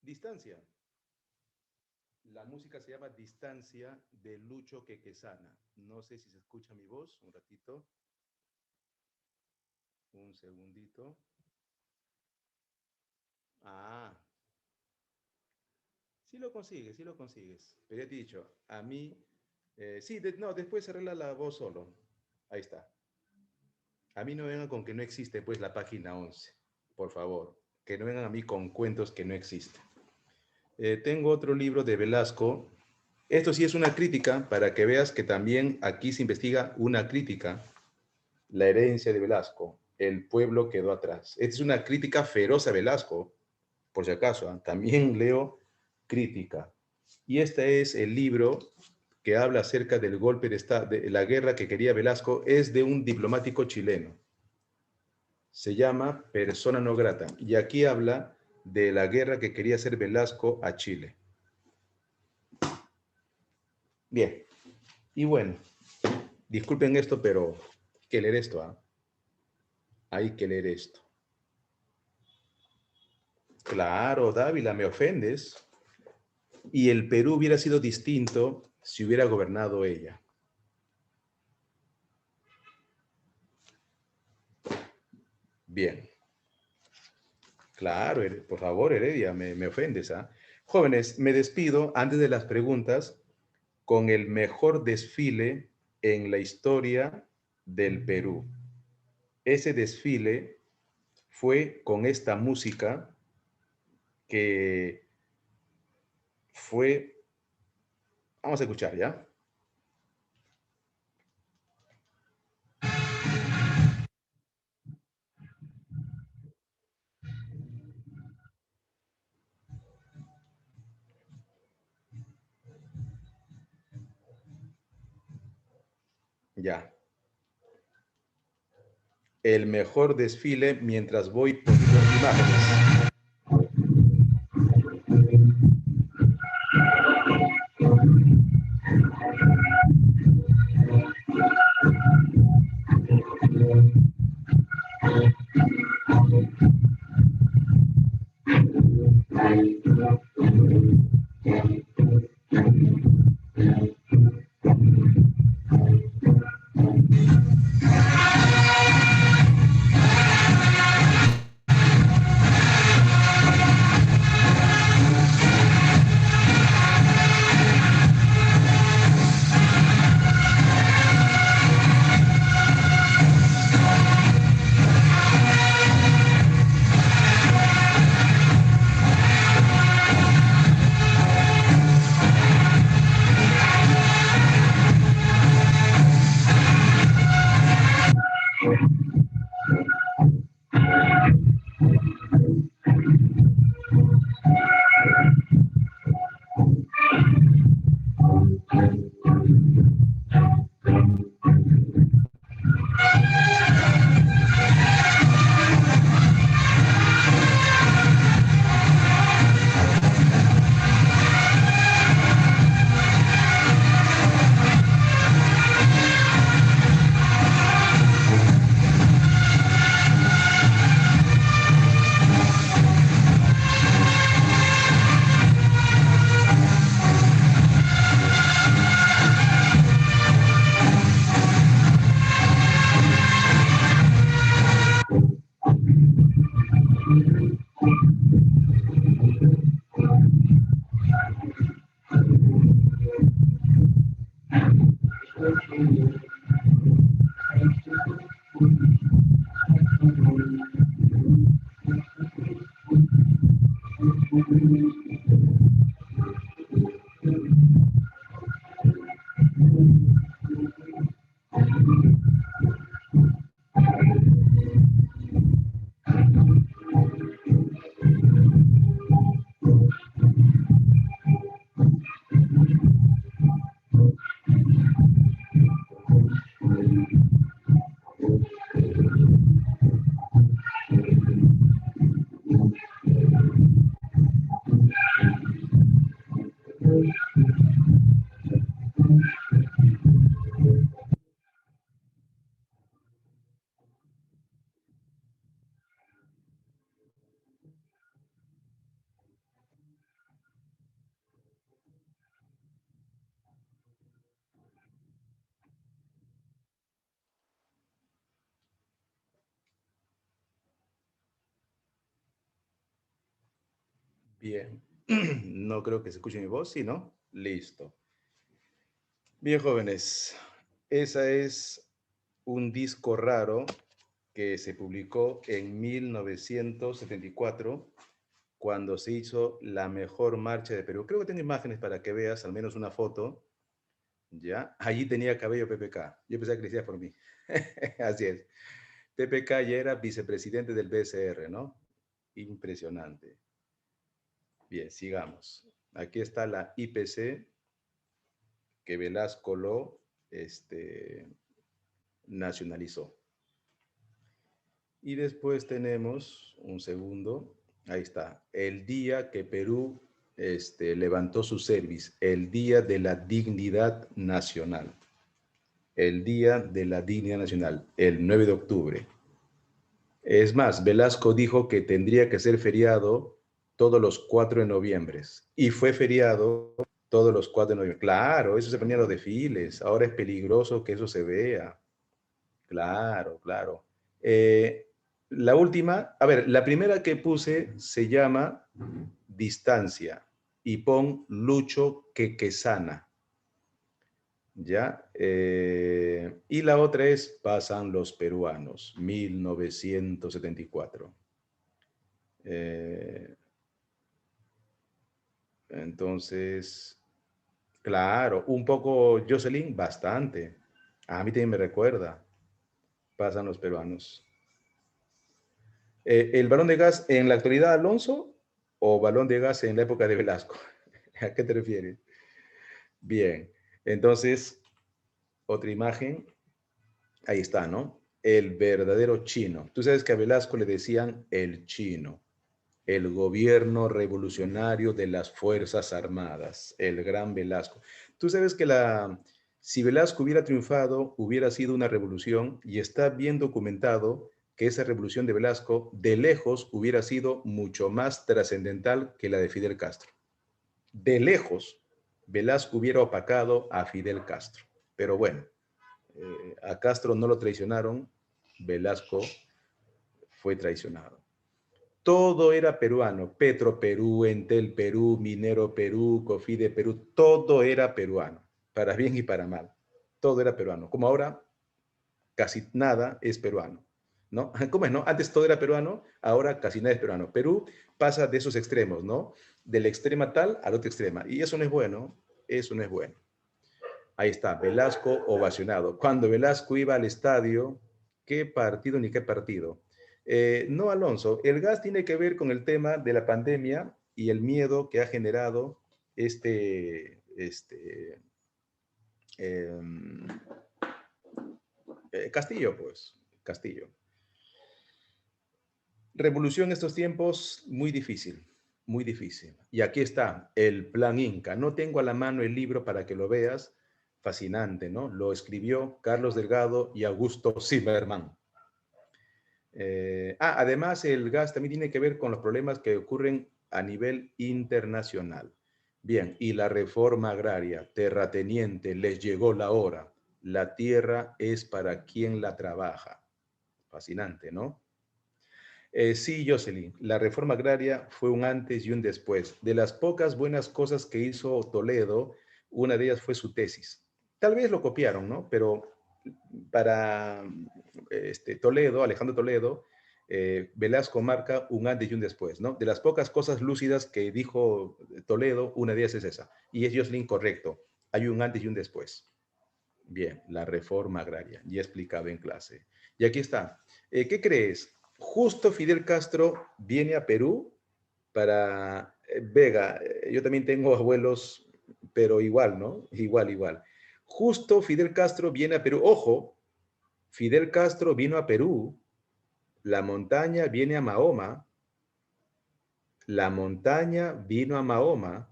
A: Distancia. La música se llama Distancia de Lucho Quequesana. No sé si se escucha mi voz, un ratito. Un segundito. Ah, sí lo consigues, sí lo consigues. Pero ya te he dicho, a mí, sí, no, después se arregla la voz solo. Ahí está. A mí no vengan con que no existe, pues, la página 11, por favor. Que no vengan a mí con cuentos que no existen. Tengo otro libro de Velasco. Esto sí es una crítica, para que veas que también aquí se investiga una crítica. La herencia de Velasco. El pueblo quedó atrás. Esta es una crítica feroz a Velasco, por si acaso. ¿Eh? También leo crítica. Y este es el libro que habla acerca del golpe de Estado, de la guerra que quería Velasco. Es de un diplomático chileno. Se llama Persona no grata. Y aquí habla de la guerra que quería hacer Velasco a Chile. Bien. Y bueno, disculpen esto, pero hay que leer esto. ¿Eh? Hay que leer esto. Claro, Dávila, me ofendes. Y el Perú hubiera sido distinto si hubiera gobernado ella. Bien. Claro, por favor, Heredia, me ofendes. ¿Ah? Jóvenes, me despido antes de las preguntas con el mejor desfile en la historia del Perú. Ese desfile fue con esta música que fue... Vamos a escuchar, ¿ya? Ya. El mejor desfile mientras voy poniendo imágenes. Bien. No creo que se escuche mi voz, ¿sí, no? Listo. Bien, jóvenes. Esa es un disco raro que se publicó en 1974 cuando se hizo la mejor marcha de Perú. Creo que tengo imágenes para que veas al menos una foto. ¿Ya? Allí tenía cabello PPK. Yo pensaba que le decía por mí. Así es. PPK ya era vicepresidente del BCR, ¿no? Impresionante. Bien, sigamos. Aquí está la IPC que Velasco lo nacionalizó. Y después tenemos, un segundo, ahí está, el día que Perú levantó su cerviz, el Día de la Dignidad Nacional. El Día de la Dignidad Nacional, el 9 de octubre. Es más, Velasco dijo que tendría que ser feriado todos los 4 de noviembre. Y fue feriado todos los 4 de noviembre. Claro, eso se ponía en los desfiles. Ahora es peligroso que eso se vea. Claro, claro. La última, a ver, la primera que puse se llama Distancia y pon Lucho Quequesana. ¿Ya? Y la otra es Pasan los peruanos, 1974. Entonces, claro, un poco Jocelyn, bastante. A mí también me recuerda. Pasan los peruanos. ¿El balón de gas en la actualidad, Alonso, o balón de gas en la época de Velasco? ¿A qué te refieres? Bien, entonces, otra imagen. Ahí está, ¿no? El verdadero chino. Tú sabes que a Velasco le decían el chino, el gobierno revolucionario de las Fuerzas Armadas, el gran Velasco. Tú sabes que si Velasco hubiera triunfado, hubiera sido una revolución y está bien documentado que esa revolución de Velasco de lejos hubiera sido mucho más trascendental que la de Fidel Castro. De lejos, Velasco hubiera opacado a Fidel Castro. Pero bueno, a Castro no lo traicionaron, Velasco fue traicionado. Todo era peruano, Petro Perú, Entel Perú, Minero Perú, Cofide Perú, todo era peruano, para bien y para mal. Todo era peruano. Como ahora, casi nada es peruano, ¿no? ¿Cómo es, no? Antes todo era peruano, ahora casi nada es peruano. Perú pasa de esos extremos, ¿no? Del extrema tal al otro extrema. Y eso no es bueno, eso no es bueno. Ahí está, Velasco ovacionado. Cuando Velasco iba al estadio, qué partido ni qué partido. No, Alonso, el gas tiene que ver con el tema de la pandemia y el miedo que ha generado eh, Castillo, pues, Castillo. Revolución en estos tiempos, muy difícil, muy difícil. Y aquí está, el Plan Inca. No tengo a la mano el libro para que lo veas. Fascinante, ¿no? Lo escribió Carlos Delgado y Augusto Zimmermann. Además, el gas también tiene que ver con los problemas que ocurren a nivel internacional. Bien, y la reforma agraria, terrateniente, les llegó la hora. La tierra es para quien la trabaja. Fascinante, ¿no? Sí, Jocelyn, la reforma agraria fue un antes y un después. De las pocas buenas cosas que hizo Toledo, una de ellas fue su tesis. Tal vez lo copiaron, ¿no? Pero para Toledo, Alejandro Toledo, Velasco marca un antes y un después, ¿no? De las pocas cosas lúcidas que dijo Toledo, una de ellas es esa. Y es Jocelyn correcto. Hay un antes y un después. Bien, la reforma agraria, ya explicado en clase. Y aquí está. ¿Qué crees? Justo Fidel Castro viene a Perú para Vega. Yo también tengo abuelos, pero igual, ¿no? Igual, igual. Justo Fidel Castro viene a Perú. Ojo, Fidel Castro vino a Perú, la montaña viene a Mahoma, la montaña vino a Mahoma,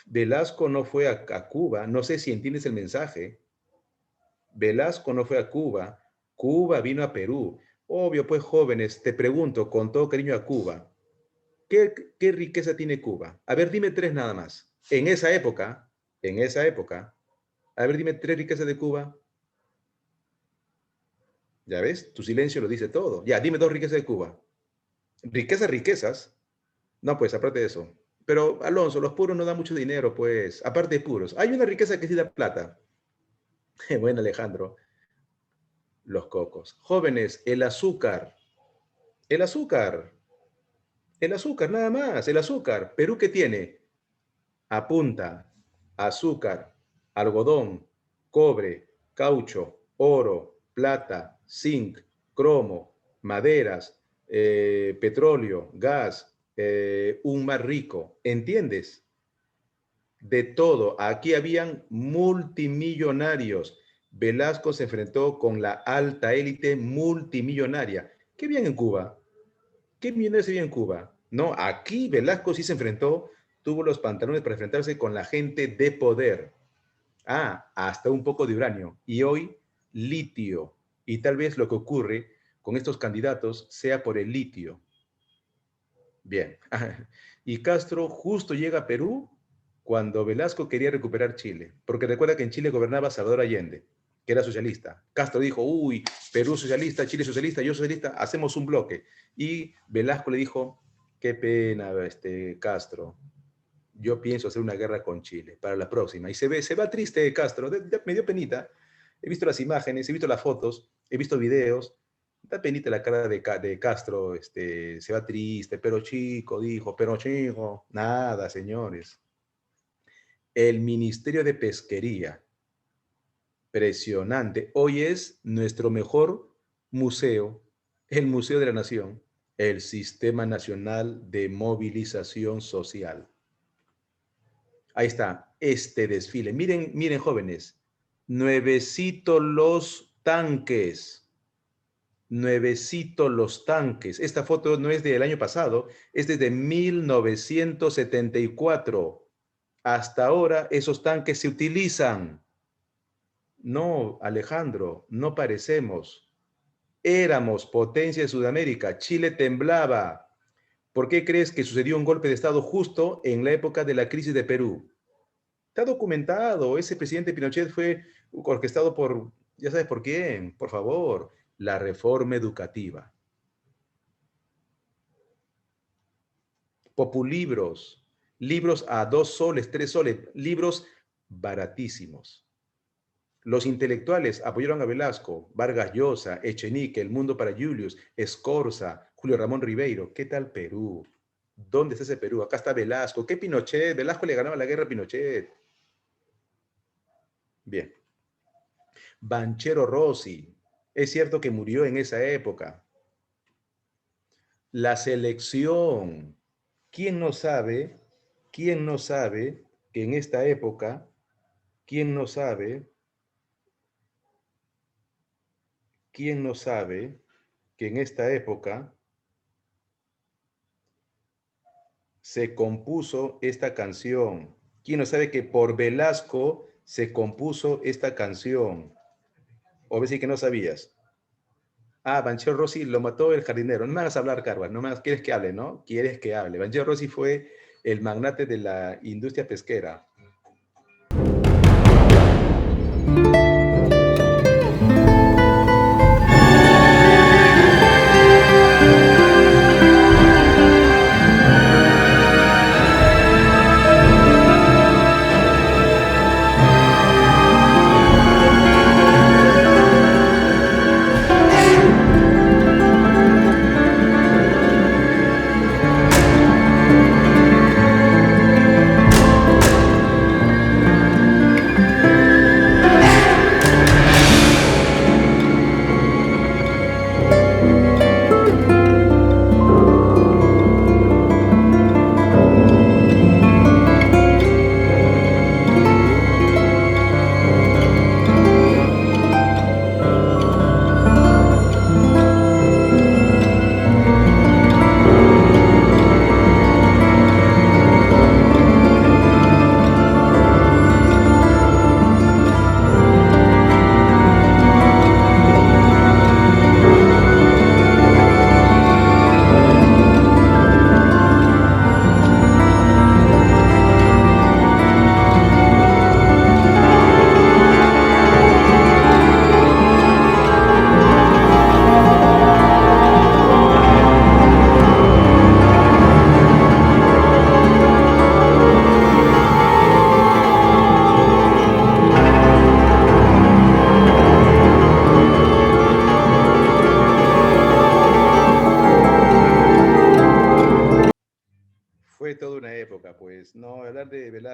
A: Velasco no fue a Cuba, no sé si entiendes el mensaje. Velasco no fue a Cuba, Cuba vino a Perú. Obvio, pues jóvenes, te pregunto con todo cariño a Cuba, ¿qué riqueza tiene Cuba? A ver, dime tres nada más. En esa época, a ver, dime tres riquezas de Cuba. ¿Ya ves? Tu silencio lo dice todo. Ya, dime dos riquezas de Cuba. Riquezas, riquezas. No, pues, aparte de eso. Pero, Alonso, los puros no dan mucho dinero, pues, aparte de puros. Hay una riqueza que sí da plata. Bueno, Alejandro, los cocos. Jóvenes, el azúcar. El azúcar. El azúcar, nada más. El azúcar. ¿Perú qué tiene? Apunta. Azúcar, algodón, cobre, caucho, oro, plata, zinc, cromo, maderas, petróleo, gas, un mar rico. ¿Entiendes? De todo. Aquí habían multimillonarios. Velasco se enfrentó con la alta élite multimillonaria. ¿Qué había en Cuba? ¿Qué millonarios había en Cuba? No, aquí Velasco sí se enfrentó, tuvo los pantalones para enfrentarse con la gente de poder. Ah, hasta un poco de uranio. Y hoy, litio. Y tal vez lo que ocurre con estos candidatos sea por el litio. Bien. Y Castro justo llega a Perú cuando Velasco quería recuperar Chile, porque recuerda que en Chile gobernaba Salvador Allende, que era socialista. Castro dijo, uy, Perú socialista, Chile socialista, yo socialista, hacemos un bloque. Y Velasco le dijo, qué pena, Castro, yo pienso hacer una guerra con Chile para la próxima. Y se va triste Castro, me dio penita. He visto las imágenes, he visto las fotos, he visto videos, da penita la cara de Castro, se va triste, pero chico, dijo, pero chico, nada, señores. El Ministerio de Pesquería, presionante. Hoy es nuestro mejor museo, el Museo de la Nación, el Sistema Nacional de Movilización Social. Ahí está, este desfile. Miren, miren, jóvenes, nuevecitos los tanques. Nuevecitos los tanques. Esta foto no es del año pasado, es desde 1974. Hasta ahora esos tanques se utilizan. No, Alejandro, no parecemos. Éramos potencia de Sudamérica. Chile temblaba. ¿Por qué crees que sucedió un golpe de Estado justo en la época de la crisis de Perú? Está documentado. Ese presidente Pinochet fue orquestado por, ya sabes por quién, por favor, la reforma educativa. Populibros, libros a 2 soles, 3 soles, libros baratísimos. Los intelectuales apoyaron a Velasco, Vargas Llosa, Echenique, El Mundo para Julius, Escorza, Julio Ramón Ribeiro. ¿Qué tal Perú? ¿Dónde está ese Perú? Acá está Velasco. ¿Qué Pinochet? Velasco le ganaba la guerra a Pinochet. Bien. Banchero Rossi. Es cierto que murió en esa época. La selección. ¿Quién no sabe? ¿Quién no sabe que en esta época, quién no sabe que en esta época se compuso esta canción? ¿Quién no sabe que por Velasco se compuso esta canción? O ves que no sabías. Ah, Banchero Rossi lo mató el jardinero. No me hagas hablar, Carvas, no me hagas, quieres que hable, ¿no? Quieres que hable. Banchero Rossi fue el magnate de la industria pesquera.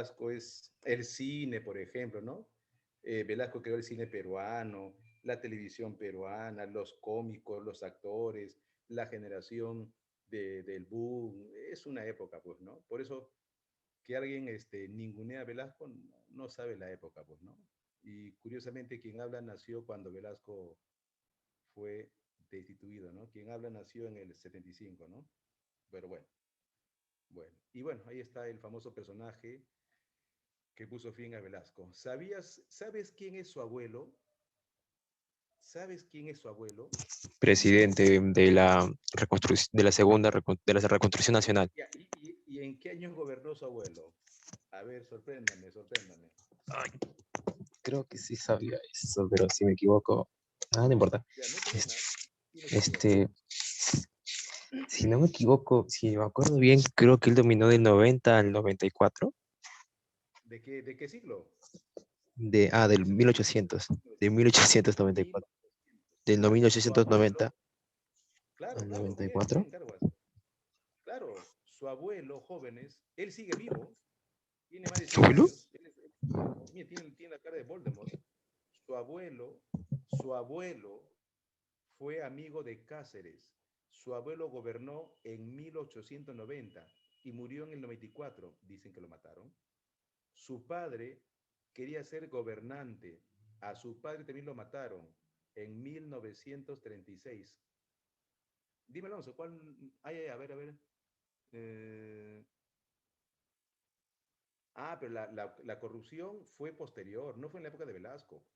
A: Velasco es el cine, por ejemplo, ¿no? Velasco creó el cine peruano, la televisión peruana, los cómicos, los actores, la generación del boom. Es una época, pues, ¿no? Por eso que alguien ningunea a Velasco no sabe la época, pues, ¿no? Y curiosamente quien habla nació cuando Velasco fue destituido, ¿no? Quien habla nació en el 75, ¿no? Pero bueno, bueno. Y bueno, ahí está el famoso personaje que puso fin a Velasco. ¿Sabes quién es su abuelo? ¿Sabes quién es su abuelo?
B: Presidente de la de la de la reconstrucción nacional.
A: Ya, ¿y en qué años gobernó su abuelo? A ver, sorpréndame, sorpréndame.
B: Ay, creo que sí sabía eso, pero si me equivoco, no importa.
A: Ya, no hay problema. Dime si te
B: Este, si no me equivoco, si me acuerdo bien, creo que él dominó del 90 al 94,
A: ¿De qué siglo?
B: del 1800, de 1894, del 1890
A: Claro,
B: al
A: claro, bien,
B: 94.
A: bien, Carguas. Claro, su abuelo, jóvenes, él sigue vivo, tiene más de
B: ¿Su
A: 100
B: abuelo?
A: años. Mira, tiene la cara de Voldemort. Su abuelo, su abuelo fue amigo de Cáceres. Su abuelo gobernó en 1890 y murió en el 94. Dicen que lo mataron. Su padre quería ser gobernante. A su padre también lo mataron en 1936. Dímelo, Alonso, ¿cuál? Ay, a ver, a ver. Eh, pero la corrupción fue posterior, no fue en la época de Velasco.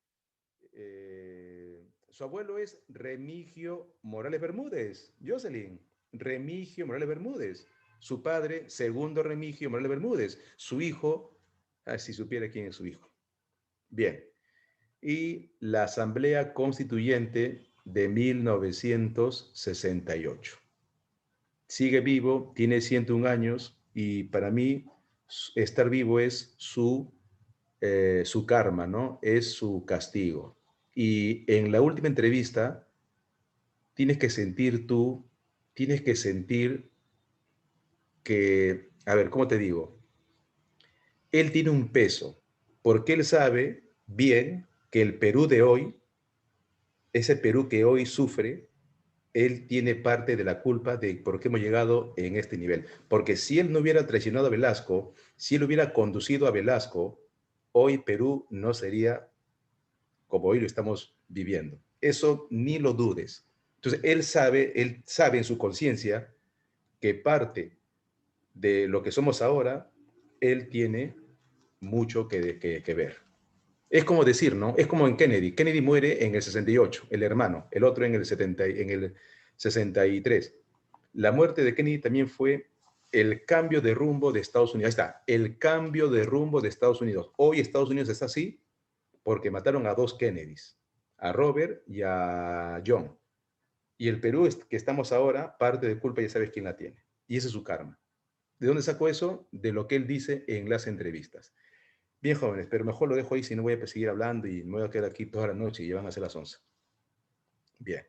A: Su abuelo es Remigio Morales Bermúdez, Jocelyn. Remigio Morales Bermúdez. Su padre, segundo Remigio Morales Bermúdez. Su hijo, si supiera quién es su hijo. Bien. Y la Asamblea Constituyente de 1968. Sigue vivo, tiene 101 años y para mí estar vivo es su karma, ¿no? Es su castigo. Y en la última entrevista tienes que sentir tú, tienes que sentir que, a ver, ¿cómo te digo? Él tiene un peso, porque él sabe bien que el Perú de hoy, ese Perú que hoy sufre, él tiene parte de la culpa de por qué hemos llegado en este nivel. Porque si él no hubiera traicionado a Velasco, si él hubiera conducido a Velasco, hoy Perú no sería como hoy lo estamos viviendo. Eso ni lo dudes. Entonces, él sabe en su conciencia que parte de lo que somos ahora, él tiene mucho que ver. Es como decir, ¿no? Es como en Kennedy. Kennedy muere en el 68, el hermano, el otro en el 63. La muerte de Kennedy también fue el cambio de rumbo de Estados Unidos. Ahí está, el cambio de rumbo de Estados Unidos. Hoy Estados Unidos está así porque mataron a dos Kennedys, a Robert y a John. Y el Perú que estamos ahora, parte de culpa ya sabes quién la tiene. Y ese es su karma. ¿De dónde sacó eso? De lo que él dice en las entrevistas. Bien, jóvenes, pero mejor lo dejo ahí si no voy a seguir hablando y me voy a quedar aquí toda la noche y ya van a ser las 11. Bien.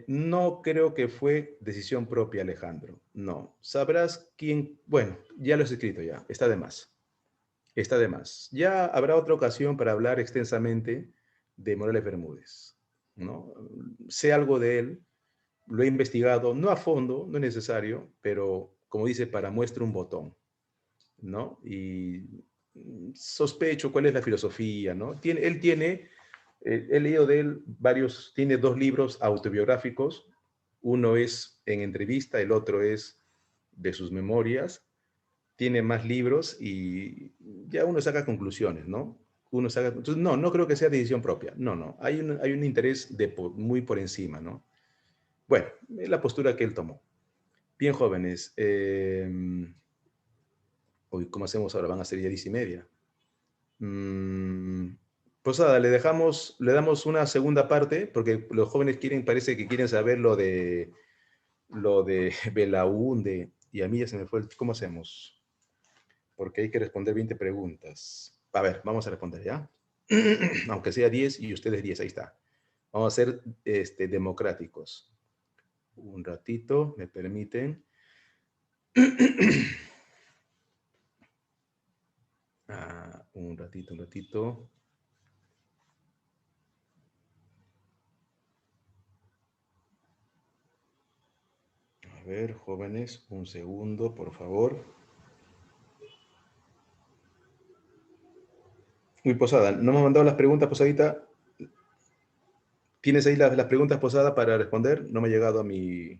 A: No creo que fue decisión propia, Alejandro. No. Sabrás quién. Bueno, ya lo he escrito ya. Está de más. Está de más. Ya habrá otra ocasión para hablar extensamente de Morales Bermúdez, ¿no? Sé algo de él, lo he investigado, no a fondo, no es necesario, pero como dice, para muestra un botón, ¿no? Y sospecho cuál es la filosofía, ¿no? Él tiene, he leído de él varios, tiene dos libros autobiográficos, uno es en entrevista, el otro es de sus memorias, tiene más libros y ya uno saca conclusiones, ¿no? Entonces, no creo que sea decisión propia, no, hay un interés muy por encima, ¿no? Bueno, es la postura que él tomó. Bien, jóvenes, hoy, ¿cómo hacemos ahora? Van a ser ya 10:30. Pues nada, le damos una segunda parte, porque los jóvenes parece que quieren saber lo de Belaúnde, y a mí ya se me fue ¿cómo hacemos? Porque hay que responder 20 preguntas. A ver, vamos a responder, ¿ya? Aunque sea 10 y ustedes 10, ahí está. Vamos a ser democráticos. Un ratito, me permiten. Un ratito. A ver, jóvenes, un segundo, por favor. Uy, Posada, no me han mandado las preguntas, Posadita. ¿Tienes ahí las preguntas, Posada, para responder? No me ha llegado a mi...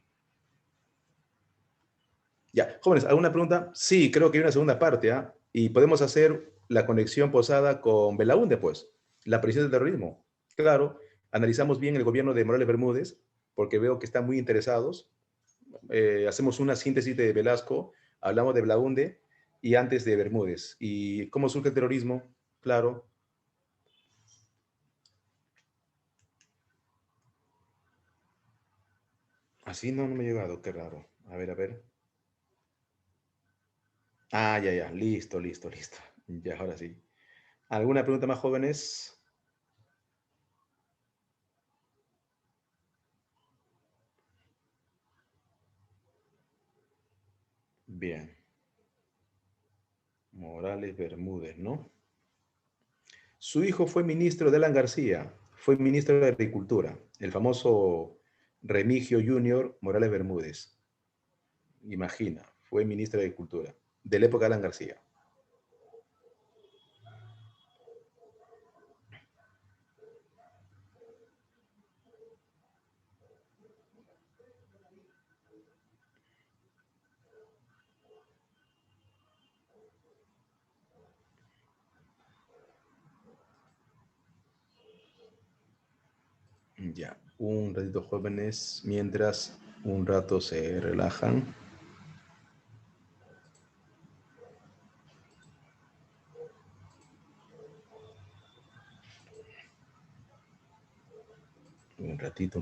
A: Ya, jóvenes, ¿alguna pregunta? Sí, creo que hay una segunda parte, ¿ah? Y podemos hacer la conexión, Posada, con Belaúnde, pues. La presión del terrorismo. Claro, analizamos bien el gobierno de Morales Bermúdez, porque veo que están muy interesados. Hacemos una síntesis de Velasco, hablamos de Belaúnde y antes de Bermúdez. ¿Y cómo surge el terrorismo? Claro. Así no me ha llegado, qué raro. A ver. Ya, listo. Ya, ahora sí. ¿Alguna pregunta más, jóvenes? Bien. Morales Bermúdez, ¿no? Su hijo fue ministro de Alan García, fue ministro de Agricultura, el famoso Remigio Junior Morales Bermúdez. Imagina, fue ministro de Agricultura, de la época de Alan García. Ya, un ratito, jóvenes, mientras un rato se relajan. Un ratito.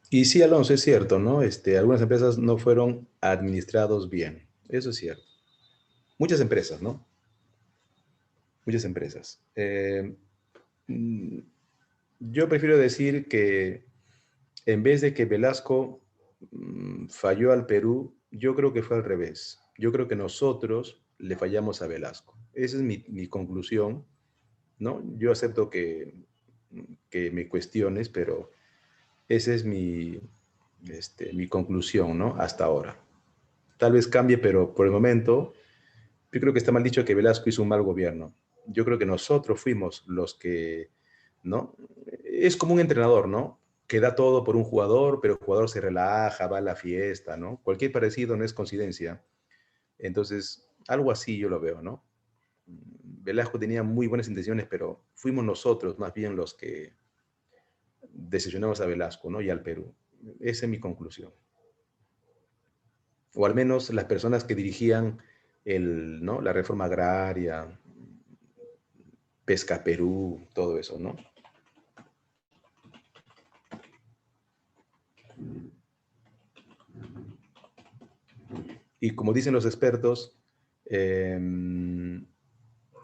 A: Y sí, Alonso, es cierto, ¿no? Algunas empresas no fueron administrados bien. Eso es cierto. Muchas empresas, ¿no? Muchas empresas. Mm, yo prefiero decir que en vez de que Velasco falló al Perú, yo creo que fue al revés. Yo creo que nosotros le fallamos a Velasco. Esa es mi conclusión, ¿no? Yo acepto que me cuestiones, pero esa es mi conclusión, ¿no? Hasta ahora. Tal vez cambie, pero por el momento, yo creo que está mal dicho que Velasco hizo un mal gobierno. Yo creo que nosotros fuimos los que, ¿no? Es como un entrenador, ¿no? Que da todo por un jugador, pero el jugador se relaja, va a la fiesta, ¿no? Cualquier parecido no es coincidencia. Entonces, algo así yo lo veo, ¿no? Velasco tenía muy buenas intenciones, pero fuimos nosotros más bien los que decepcionamos a Velasco, ¿no? Y al Perú. Esa es mi conclusión. O al menos las personas que dirigían ¿no? La reforma agraria, Pesca Perú, todo eso, ¿no? Y como dicen los expertos,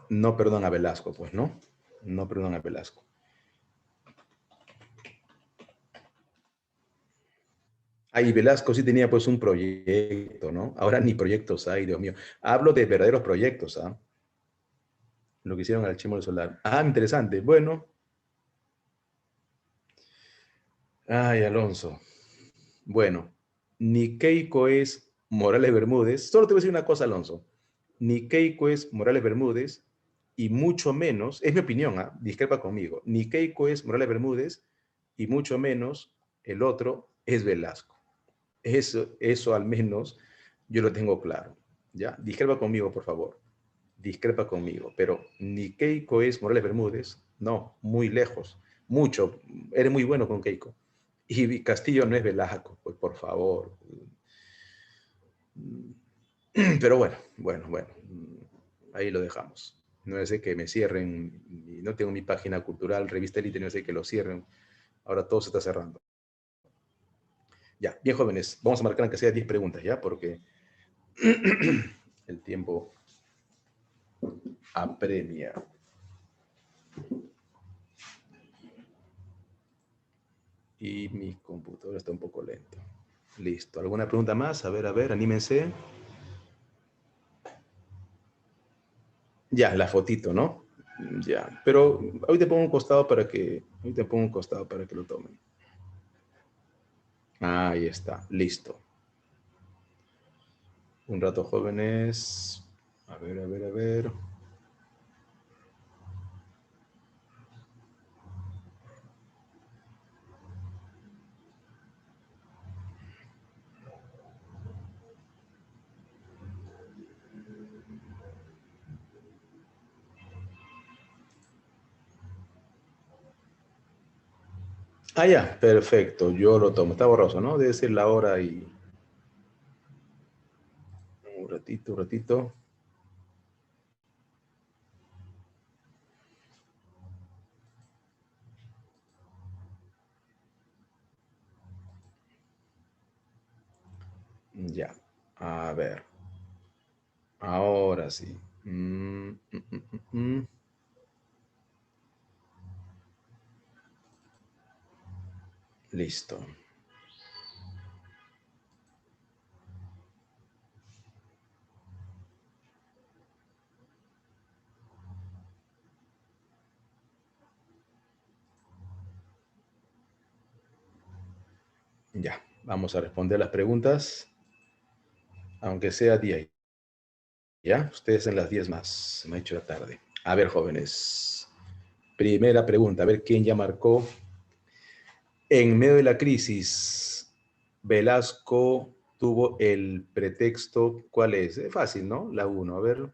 A: no perdonan a Velasco, pues, ¿no? No perdonan a Velasco. Ahí Velasco sí tenía pues un proyecto, ¿no? Ahora ni proyectos hay, Dios mío. Hablo de verdaderos proyectos, ¿ah? Lo que hicieron al Chimo del Solar. Interesante. Bueno. Ay, Alonso. Bueno, ni Keiko es Morales Bermúdez. Solo te voy a decir una cosa, Alonso. Ni Keiko es Morales Bermúdez y mucho menos, es mi opinión, discrepa conmigo, ni Keiko es Morales Bermúdez y mucho menos el otro es Velasco. Eso al menos yo lo tengo claro. ¿Ya? Discrepa conmigo, por favor. Discrepa conmigo. Pero ni Keiko es Morales Bermúdez. No, muy lejos. Mucho. Eres muy bueno con Keiko. Y Castillo no es Velasco, pues por favor. Pero bueno. Ahí lo dejamos. No es que me cierren. No tengo mi página cultural, revista Elite, no es que lo cierren. Ahora todo se está cerrando. Ya, bien jóvenes, vamos a marcar aunque sea 10 preguntas, ¿ya? Porque el tiempo apremia. Y mi computadora está un poco lento. Listo. ¿Alguna pregunta más? A ver, anímense. Ya, la fotito, ¿no? Ya, pero hoy te pongo un costado para que lo tomen. Ahí está, listo. Un rato, jóvenes. A ver. Ah, ya, perfecto, yo lo tomo. Está borroso, ¿no? Debe ser la hora y... Un ratito. Ya, a ver. Ahora sí. Listo. Ya, vamos a responder las preguntas, aunque sea 10. ¿Ya? Ustedes en las 10 más. Me ha hecho la tarde. A ver, jóvenes. Primera pregunta, a ver quién ya marcó. En medio de la crisis, Velasco tuvo el pretexto, ¿cuál es? Fácil, ¿no? La 1, a ver.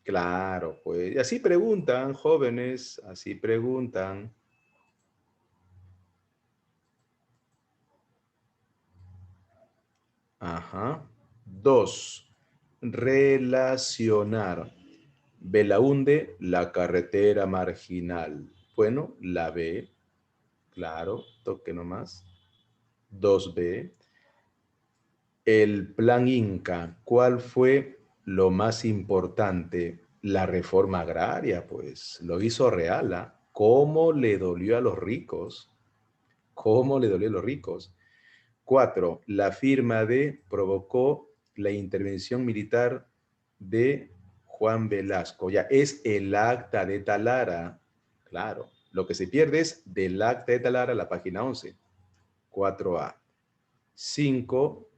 A: Claro, pues. Y así preguntan, jóvenes, así preguntan. Ajá. 2. Relacionar. Belaúnde, la carretera marginal. Bueno, la B, claro, toque nomás. 2B. El plan Inca, ¿cuál fue lo más importante? La reforma agraria, pues, lo hizo Reala. ¿Cómo le dolió a los ricos? ¿Cómo le dolió a los ricos? 4. La firma de provocó la intervención militar de Juan Velasco. Ya es el acta de Talara. Claro, lo que se pierde es del acta de Talara, la página 11. 4A. 5.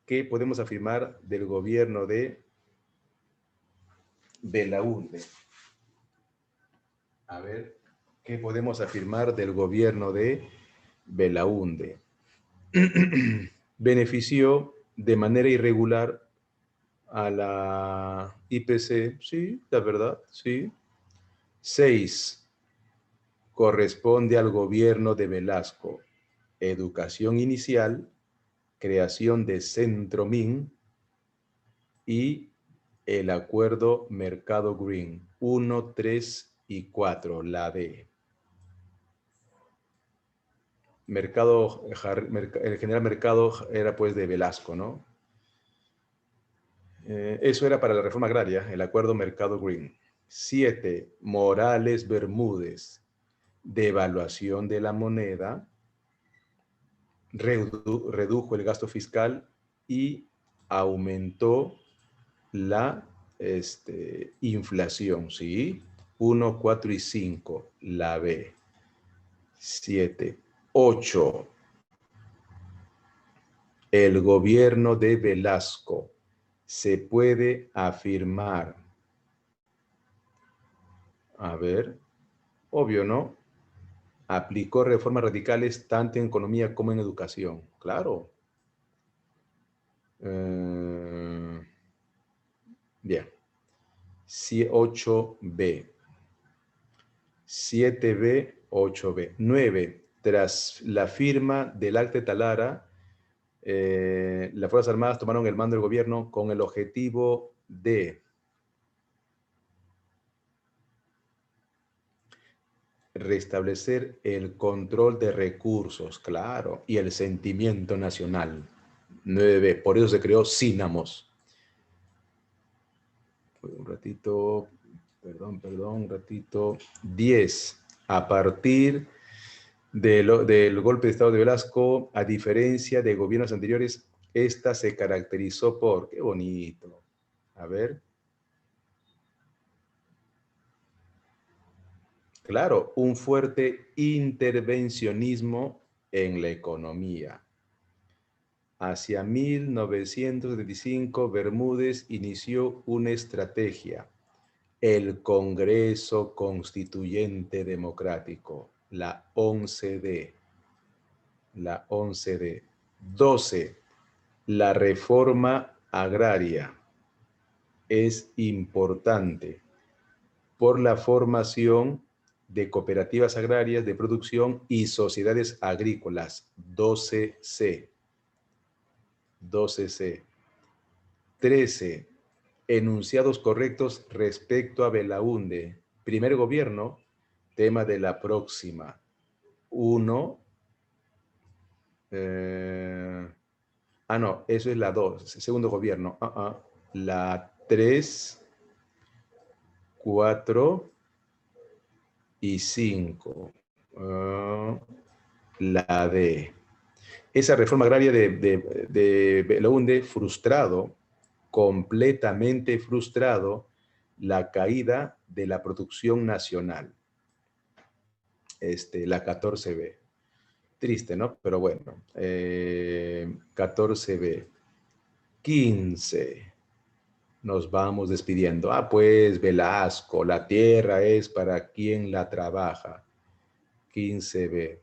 A: ¿Qué podemos afirmar del gobierno de Belaúnde? A ver, ¿qué podemos afirmar del gobierno de Belaúnde? Benefició de manera irregular a la IPC, sí, la verdad, sí. 6. Corresponde al gobierno de Velasco. Educación inicial, creación de Centro Min y el acuerdo Mercado Green. 1, 3 y 4, la D. El general Mercado era pues de Velasco, ¿no? Eso era para la reforma agraria, el acuerdo Mercado Green. 7. Morales Bermúdez. Devaluación de la moneda, redujo el gasto fiscal y aumentó la inflación, ¿sí? 1, 4 y 5, la B. 7. 8. El gobierno de Velasco se puede afirmar. A ver, obvio, ¿no? Aplicó reformas radicales tanto en economía como en educación. Claro. Bien. 8B. 7B, 8B. 9. Tras la firma del Acta de Talara, las Fuerzas Armadas tomaron el mando del gobierno con el objetivo de restablecer el control de recursos, claro, y el sentimiento nacional. 9B. Por eso se creó Cínamos. Un ratito, perdón, un ratito. 10. A partir del golpe de Estado de Velasco, a diferencia de gobiernos anteriores, esta se caracterizó por, qué bonito, a ver. Claro, un fuerte intervencionismo en la economía. Hacia 1975, Bermúdez inició una estrategia, el Congreso Constituyente Democrático, la 11D. La 11D. 12. La reforma agraria es importante por la formación de cooperativas agrarias de producción y sociedades agrícolas. 12C. 12C. 13. Enunciados correctos respecto a Belaúnde. Primer gobierno, tema de la próxima. 1. No, eso es la 2, segundo gobierno. La 3, 4 y 5. La D. Esa reforma agraria de Belaúnde, frustrado, completamente frustrado, la caída de la producción nacional. La 14B. Triste, ¿no? Pero bueno. 14B. 15. Nos vamos despidiendo. Pues Velasco, la tierra es para quien la trabaja. 15B.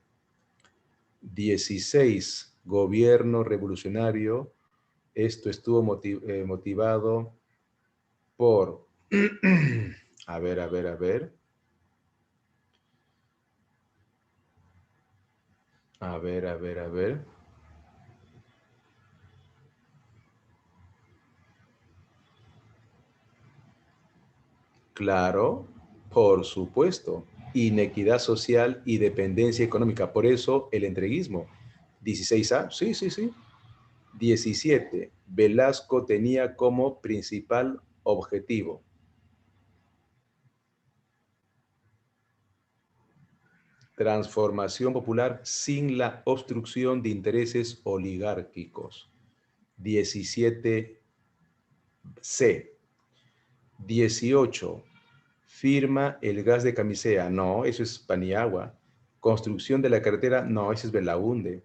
A: 16. Gobierno revolucionario. Esto estuvo motivado por... A ver. A ver. Claro, por supuesto. Inequidad social y dependencia económica. Por eso el entreguismo. 16A, sí. 17. Velasco tenía como principal objetivo transformación popular sin la obstrucción de intereses oligárquicos. 17C. 18. Firma el gas de Camisea. No, eso es Paniagua. Construcción de la carretera. No, eso es Belaúnde.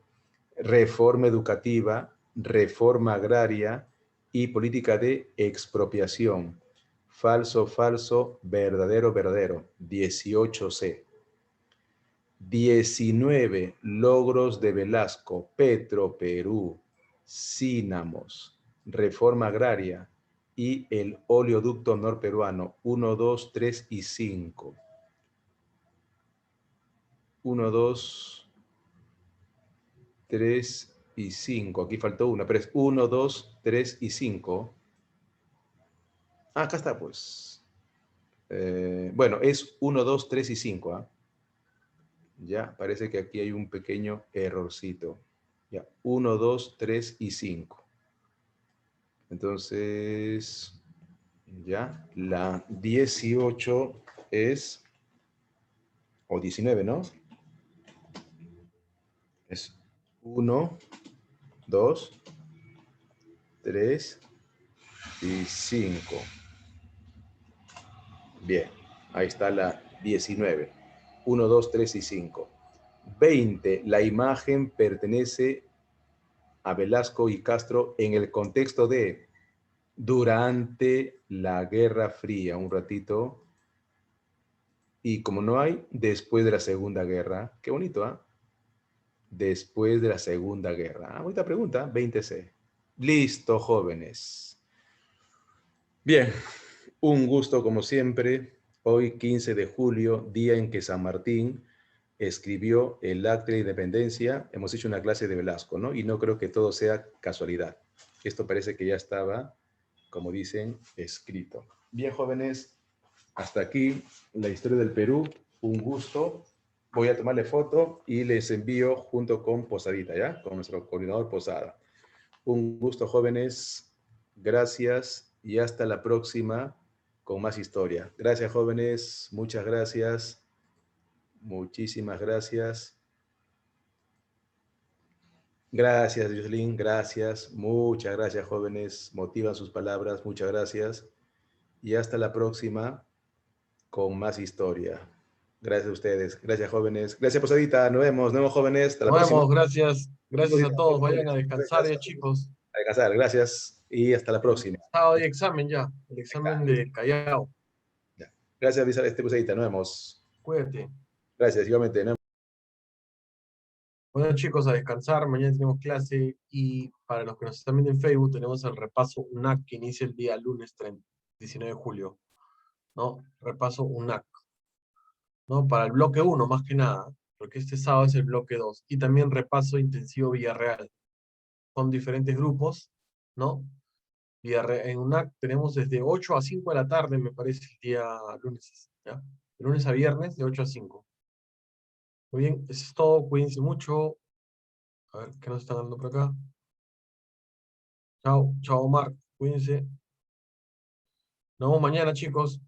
A: Reforma educativa, reforma agraria y política de expropiación. Falso, verdadero. 18C. 19. Logros de Velasco, Petro, Perú, Cínamos, reforma agraria y el oleoducto norperuano. 1, 2, 3 y 5. 1, 2, 3 y 5. Aquí faltó una, pero es 1, 2, 3 y 5. Acá está, pues. Bueno, es 1, 2, 3 y 5. Ya, parece que aquí hay un pequeño errorcito. Ya, 1, 2, 3 y 5. Entonces, ya, la 18 es, o 19, ¿no? Es 1, 2, 3 y 5. Bien, ahí está la 19. 1, 2, 3 y 5. 20. La imagen pertenece a Velasco y Castro en el contexto de durante la Guerra Fría. Un ratito. Y como no hay, después de la Segunda Guerra. Qué bonito, ¿ah? Después de la Segunda Guerra. Bonita pregunta, 20C. Listo, jóvenes. Bien, un gusto como siempre. Hoy, 15 de julio, día en que San Martín escribió el Acta de Independencia. Hemos hecho una clase de Velasco, ¿no? Y no creo que todo sea casualidad. Esto parece que ya estaba, como dicen, escrito. Bien, jóvenes, hasta aquí la historia del Perú. Un gusto. Voy a tomarle foto y les envío junto con Posadita, ¿ya? Con nuestro coordinador Posada. Un gusto, jóvenes. Gracias y hasta la próxima con más historia. Gracias, jóvenes. Muchas gracias. Muchísimas gracias. Gracias, Jocelyn. Gracias. Muchas gracias, jóvenes. Motivan sus palabras. Muchas gracias. Y hasta la próxima con más historia. Gracias a ustedes. Gracias, jóvenes. Gracias, Posadita. Nos vemos, jóvenes. Hasta la
E: Nos
A: próxima.
E: vemos, gracias. Gracias a todos. Vayan a descansar ya, chicos.
A: A descansar. Gracias. Y hasta la próxima.
E: Sábado hay examen ya. El examen de Callao.
A: Ya. Gracias, Posadita. Nos vemos.
E: Cuídate.
A: Gracias, igualmente. Nos vemos.
E: Bueno, chicos, a descansar. Mañana tenemos clase. Y para los que nos están viendo en Facebook, tenemos el repaso UNAC que inicia el día lunes 19 de julio. ¿No? Repaso UNAC. ¿No? Para el bloque 1, más que nada. Porque este sábado es el bloque 2. Y también repaso intensivo Villarreal. Son diferentes grupos, ¿no? En UNAC tenemos desde 8 a 5 de la tarde, me parece, el día lunes, ¿ya? De lunes a viernes, de 8 a 5. Muy bien, eso es todo, cuídense mucho. A ver, ¿qué nos están dando por acá? Chao, chao, Omar, cuídense. Nos vemos mañana, chicos.